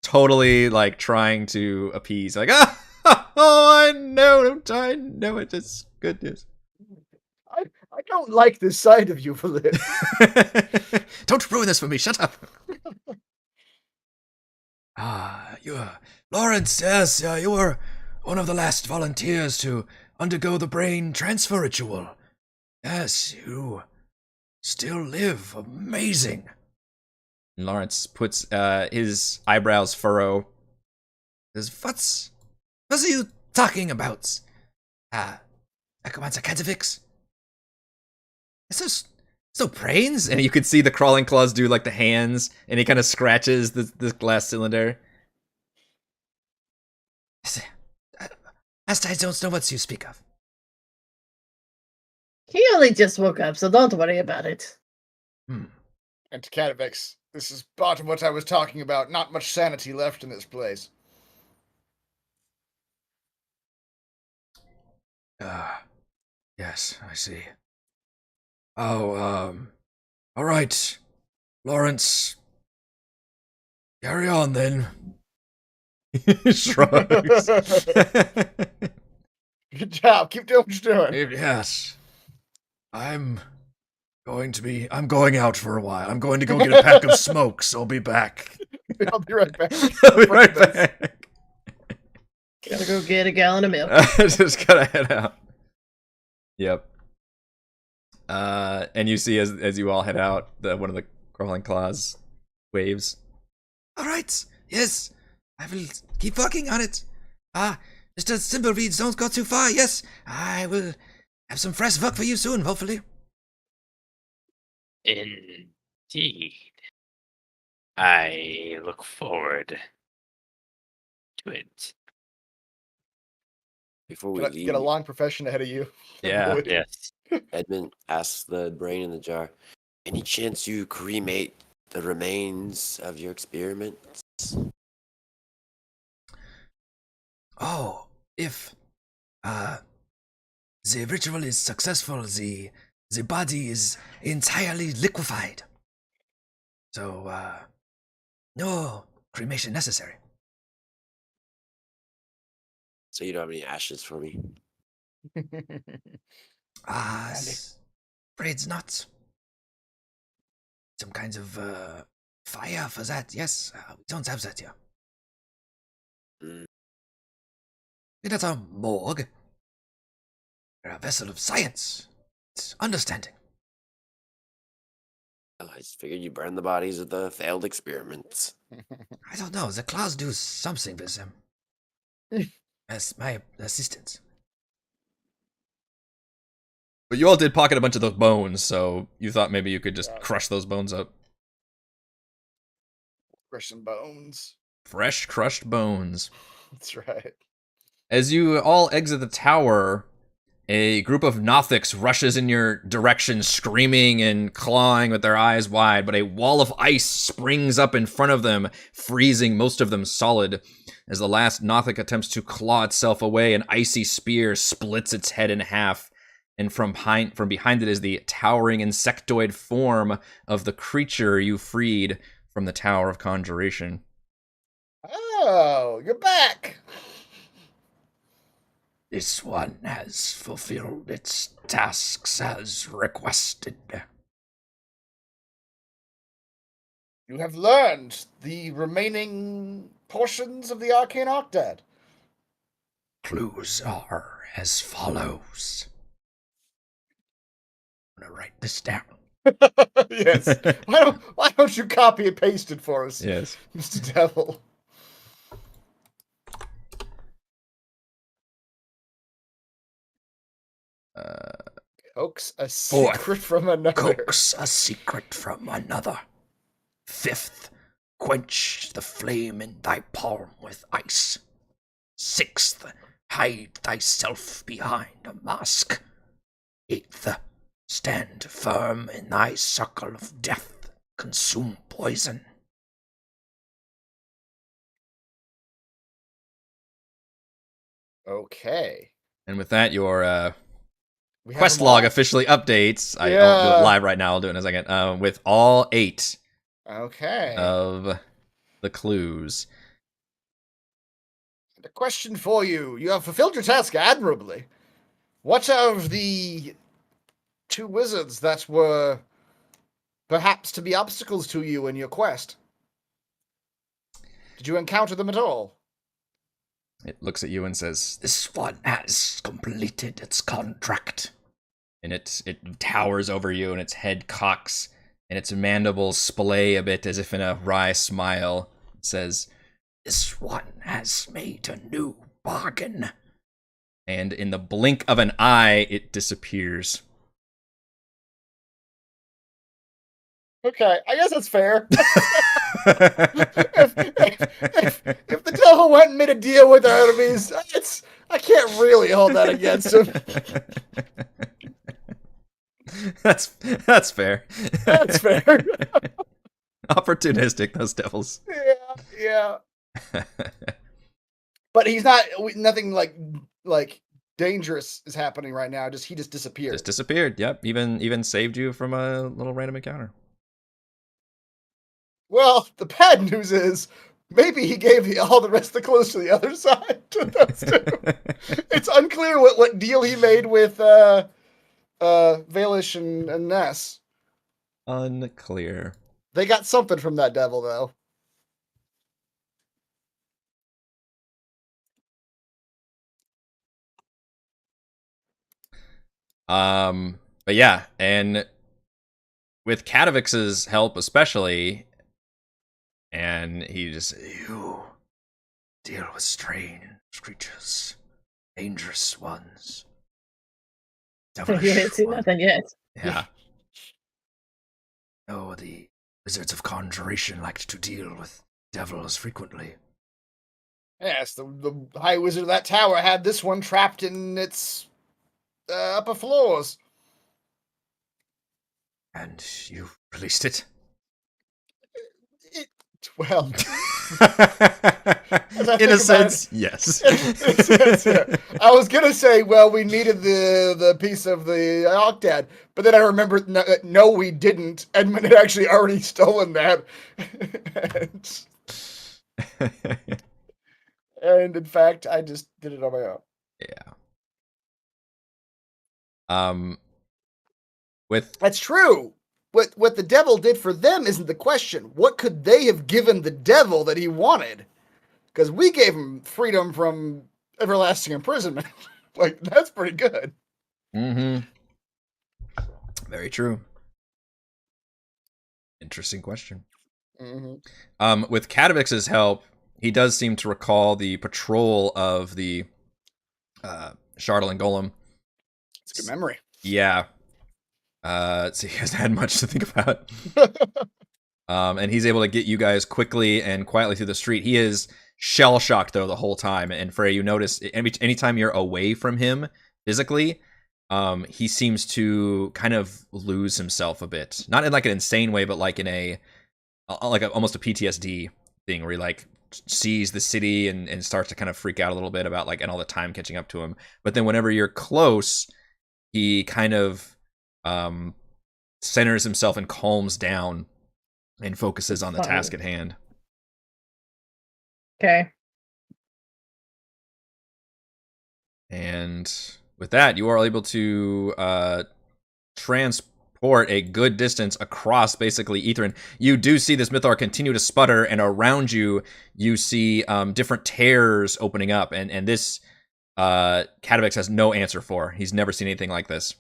totally like trying to appease, like, oh, I know it, it's good news. I don't like this side of you, Valin. Don't ruin this for me, shut up. You're Lawrence, yes, you were one of the last volunteers to undergo the brain transfer ritual. Yes, you still live. Amazing. And Lawrence puts his eyebrows furrow. Says, what are you talking about? Necromancer Catafix? There's no brains? And you could see the crawling claws do like the hands, and he kind of scratches the glass cylinder. Master, I don't know what you speak of. He only just woke up, so don't worry about it. And to Catavix, this is part of what I was talking about. Not much sanity left in this place. Yes, I see. Oh, all right. Lawrence, carry on then. Shrugs. Good job. Keep doing what you're doing. Yes. I'm going out for a while. I'm going to go get a pack of smokes. I'll be back. I'll be right back. I'll be right back. Gotta go get a gallon of milk. Just gotta head out. Yep. And you see as you all head out, one of the crawling claws waves. All right. Yes. I will keep working on it. Mr. Thimbleweed, don't go too far. Yes. I will have some fresh work for you soon, hopefully. Indeed. I look forward to it. Before we leave, Get a long profession ahead of you. Yeah. Yes. Edmund asks the brain in the jar, any chance you cremate the remains of your experiments? Oh, if the ritual is successful, the body is entirely liquefied. So no cremation necessary. So you don't have any ashes for me? Afraid not. Some kinds of fire for that, yes. We don't have that here. We're not a morgue. We're a vessel of science. It's understanding. Well, I just figured you burn the bodies of the failed experiments. I don't know. The claws do something with them. As my assistants. But you all did pocket a bunch of those bones, so you thought maybe you could just crush those bones up. Crush some bones. Fresh crushed bones. That's right. As you all exit the tower, A group of Nothics rushes in your direction, screaming and clawing with their eyes wide, but a wall of ice springs up in front of them, freezing most of them solid. As the last Nothic attempts to claw itself away, an icy spear splits its head in half, and from behind it is the towering insectoid form of the creature you freed from the Tower of Conjuration. Oh, you're back! This one has fulfilled its tasks as requested. You have learned the remaining portions of the Arcane Octad. Clues are as follows. I'm gonna write this down. Yes. Why don't you copy and paste it for us, Yes. Mr. Devil? Coax a secret from another. Coax a secret from another. 5th, quench the flame in thy palm with ice. 6th, hide thyself behind a mask. 8th, stand firm in thy circle of death. Consume poison. Okay. And with that, your We have quest them all? log officially updates. I won't do it live right now. I'll do it in a second. With all 8 Okay. of the clues. A question for you. You have fulfilled your task admirably. What of the 2 wizards that were perhaps to be obstacles to you in your quest? Did you encounter them at all? It looks at you and says, This one has completed its contract. and it towers over you, and its head cocks, and its mandibles splay a bit as if in a wry smile. It says, This one has made a new bargain. and in the blink of an eye, it disappears. Okay, I guess that's fair. if the devil went and made a deal with our enemies, I can't really hold that against him. That's fair. That's fair. Opportunistic, those devils. Yeah. But he's not. Nothing like dangerous is happening right now. He just disappeared. Just disappeared. Yep. Even saved you from a little random encounter. Well, the bad news is maybe he gave all the rest of the clues to the other side. To those two. It's unclear what deal he made with Valish and Ness. Unclear. They got something from that devil, though. But yeah, and with Kadavix's help especially, and he just, You deal with strange creatures, dangerous ones. You Devilish ain't seen ones. nothing yet. yeah. No, the wizards of conjuration liked to deal with devils frequently. Yes, the High Wizard of that tower had this one trapped in its upper floors. And you released it? Well, In a sense, yes. yeah. I was gonna say, well, we needed the piece of the Octad, but then I remembered, no, we didn't. Edmund had actually already stolen that, and in fact, I just did it on my own. Yeah. With That's true. What the devil did for them isn't the question. What could they have given the devil that he wanted? Because we gave him freedom from everlasting imprisonment. Like, that's pretty good. Mm-hmm. Very true. Interesting question. Mm-hmm. With Kadavix's help, he does seem to recall the patrol of the Shardle and Golem. It's a good memory. Yeah. So he hasn't had much to think about. And he's able to get you guys quickly and quietly through the street. He is shell-shocked, though, the whole time. And Frey, you notice anytime you're away from him physically, he seems to kind of lose himself a bit. Not in like an insane way, but like in almost a PTSD thing where he like sees the city and starts to kind of freak out a little bit about like and all the time catching up to him. But then whenever you're close, he kind of centers himself and calms down and focuses on the task at hand. Okay. And with that, you are able to transport a good distance across basically Ythryn. You do see this Mythar continue to sputter, and around you, you see different tears opening up, and this Catavix has no answer for. He's never seen anything like this.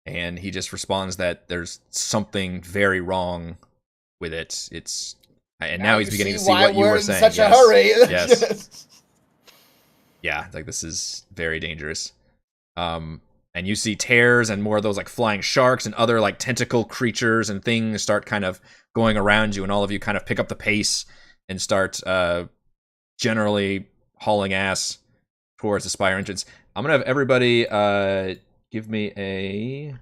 And he just responds that there's something very wrong with it. And now he's beginning to see what you were saying. Such a hurry. Yes. Yeah, like this is very dangerous. And you see tears and more of those like flying sharks and other like tentacle creatures and things start kind of going around you, and all of you kind of pick up the pace and start generally hauling ass towards the spire entrance. I'm gonna have everybody give me a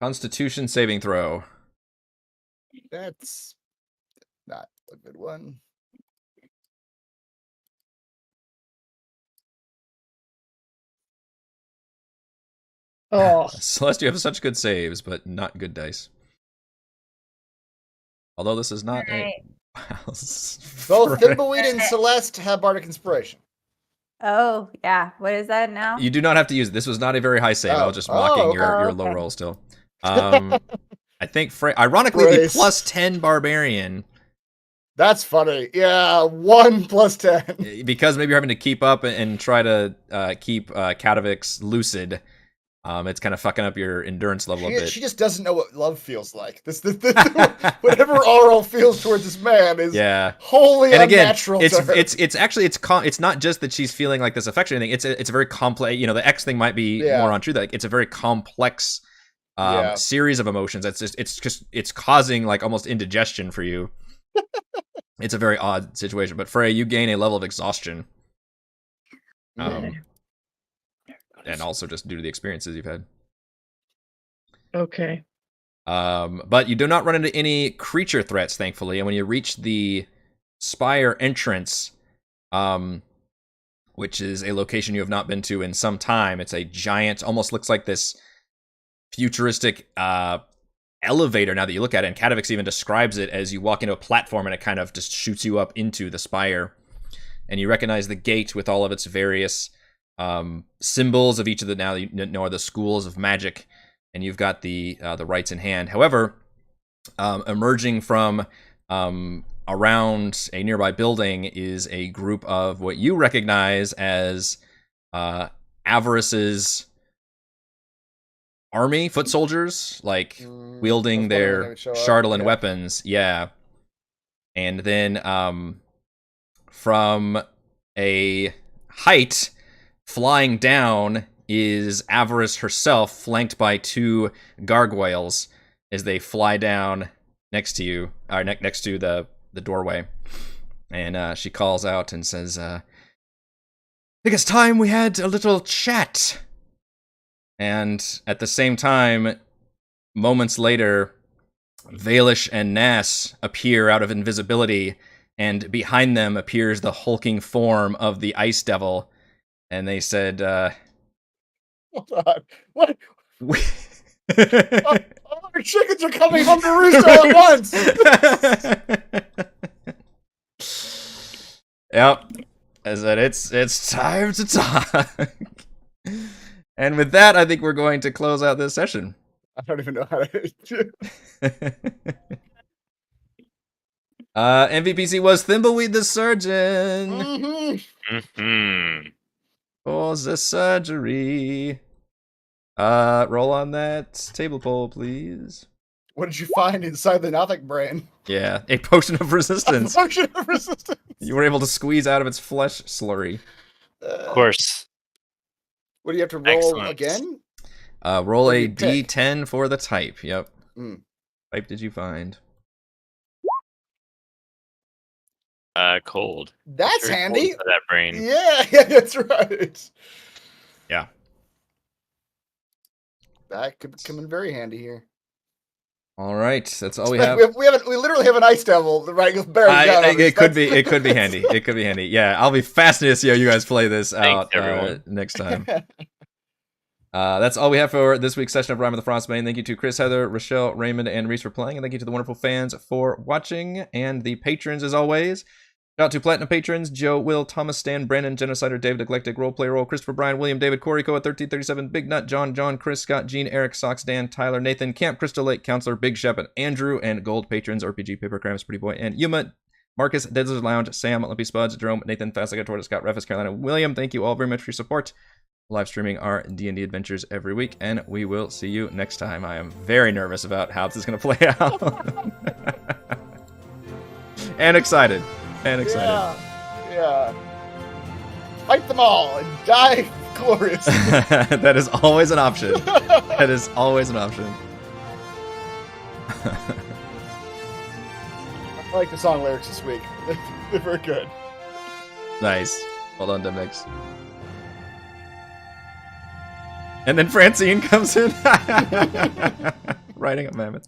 Constitution saving throw. That's not a good one. Oh, Celeste, you have such good saves, but not good dice. Although this is not a... Both Thimbleweed and Celeste have Bardic Inspiration. Oh, yeah. What is that now? You do not have to use it. This was not a very high save. I was just mocking your low roll still. I think, ironically, the plus 10 Barbarian. That's funny. Yeah, 1 plus 10. Because maybe you're having to keep up and try to keep Catavix lucid. It's kind of fucking up your endurance level a bit. She just doesn't know what love feels like. This whatever Aurel feels towards this man is wholly unnatural to her. It's not just that she's feeling like this affection thing. It's a very complex. You know, the X thing might be more untrue. That it's a very complex series of emotions. It's causing like almost indigestion for you. It's a very odd situation. But Freya, you gain a level of exhaustion. And also just due to the experiences you've had. okay. But you do not run into any creature threats, thankfully. And when you reach the spire entrance, which is a location you have not been to in some time, it's a giant, almost looks like this futuristic elevator now that you look at it. And Catavix even describes it as you walk into a platform and it kind of just shoots you up into the spire. And you recognize the gate with all of its various symbols of each of the now you know are the schools of magic, and you've got the rites in hand. However, emerging from around a nearby building is a group of what you recognize as Avarice's army, foot soldiers, like wielding their Chardalyn weapons. Yeah. And then from a height, flying down is Avarice herself, flanked by 2 gargoyles as they fly down next to you, or next to the doorway. And she calls out and says, I think it's time we had a little chat. And at the same time, moments later, Valish and Nass appear out of invisibility, and behind them appears the hulking form of the Ice Devil. And they said, hold on. What? All our chickens are coming home to roost all at once. Yep. I said, it's time to talk. And with that, I think we're going to close out this session. I don't even know how to do. MVPC was Thimbleweed the Surgeon. Mm-hmm. For the surgery. Roll on that table pole, please. What did you find inside the Nothic brain? Yeah, a potion of resistance. A potion of resistance. You were able to squeeze out of its flesh slurry. Of course. What do you have to roll Excellent. again? Roll What a did you pick? D10 for the type. Yep. Mm. Type did you find? Cold. That's Sure, handy. cold for that brain. Yeah, that's right. Yeah. That could come in very handy here. All right, that's all we have. We literally have an ice devil right bearing down on us. It could be handy. It could be handy. Yeah, I'll be fascinated to see how you guys play this Thanks, out everyone. next time. That's all we have for this week's session of Rime of the Frostmaiden. Thank you to Chris, Heather, Rochelle, Raymond, and Reese for playing, and thank you to the wonderful fans for watching, and the patrons as always. Shout out to Platinum patrons, Joe, Will, Thomas, Stan, Brandon, Genocider, David, Eclectic, Roleplay Roll, Christopher, Brian, William, David, Corey, Koa, 1337, Big Nut, John, Chris, Scott, Gene, Eric, Socks, Dan, Tyler, Nathan, Camp, Crystal Lake, Counselor, Big Shep, and Andrew, and Gold patrons, RPG, Papercrams, Pretty Boy, and Yuma, Marcus, Desert Lounge, Sam, Lippy Spuds, Jerome, Nathan, Fastlega, Tortoise, Scott, Refus, Carolina, William. Thank you all very much for your support. Live streaming our D&D adventures every week, and we will see you next time. I am very nervous about how this is going to play out. And excited. Yeah. Fight them all and die glorious. That is always an option. That is always an option. I like the song lyrics this week. They're very good. Nice. Well done, Demix. And then Francine comes in. Riding a mammoth.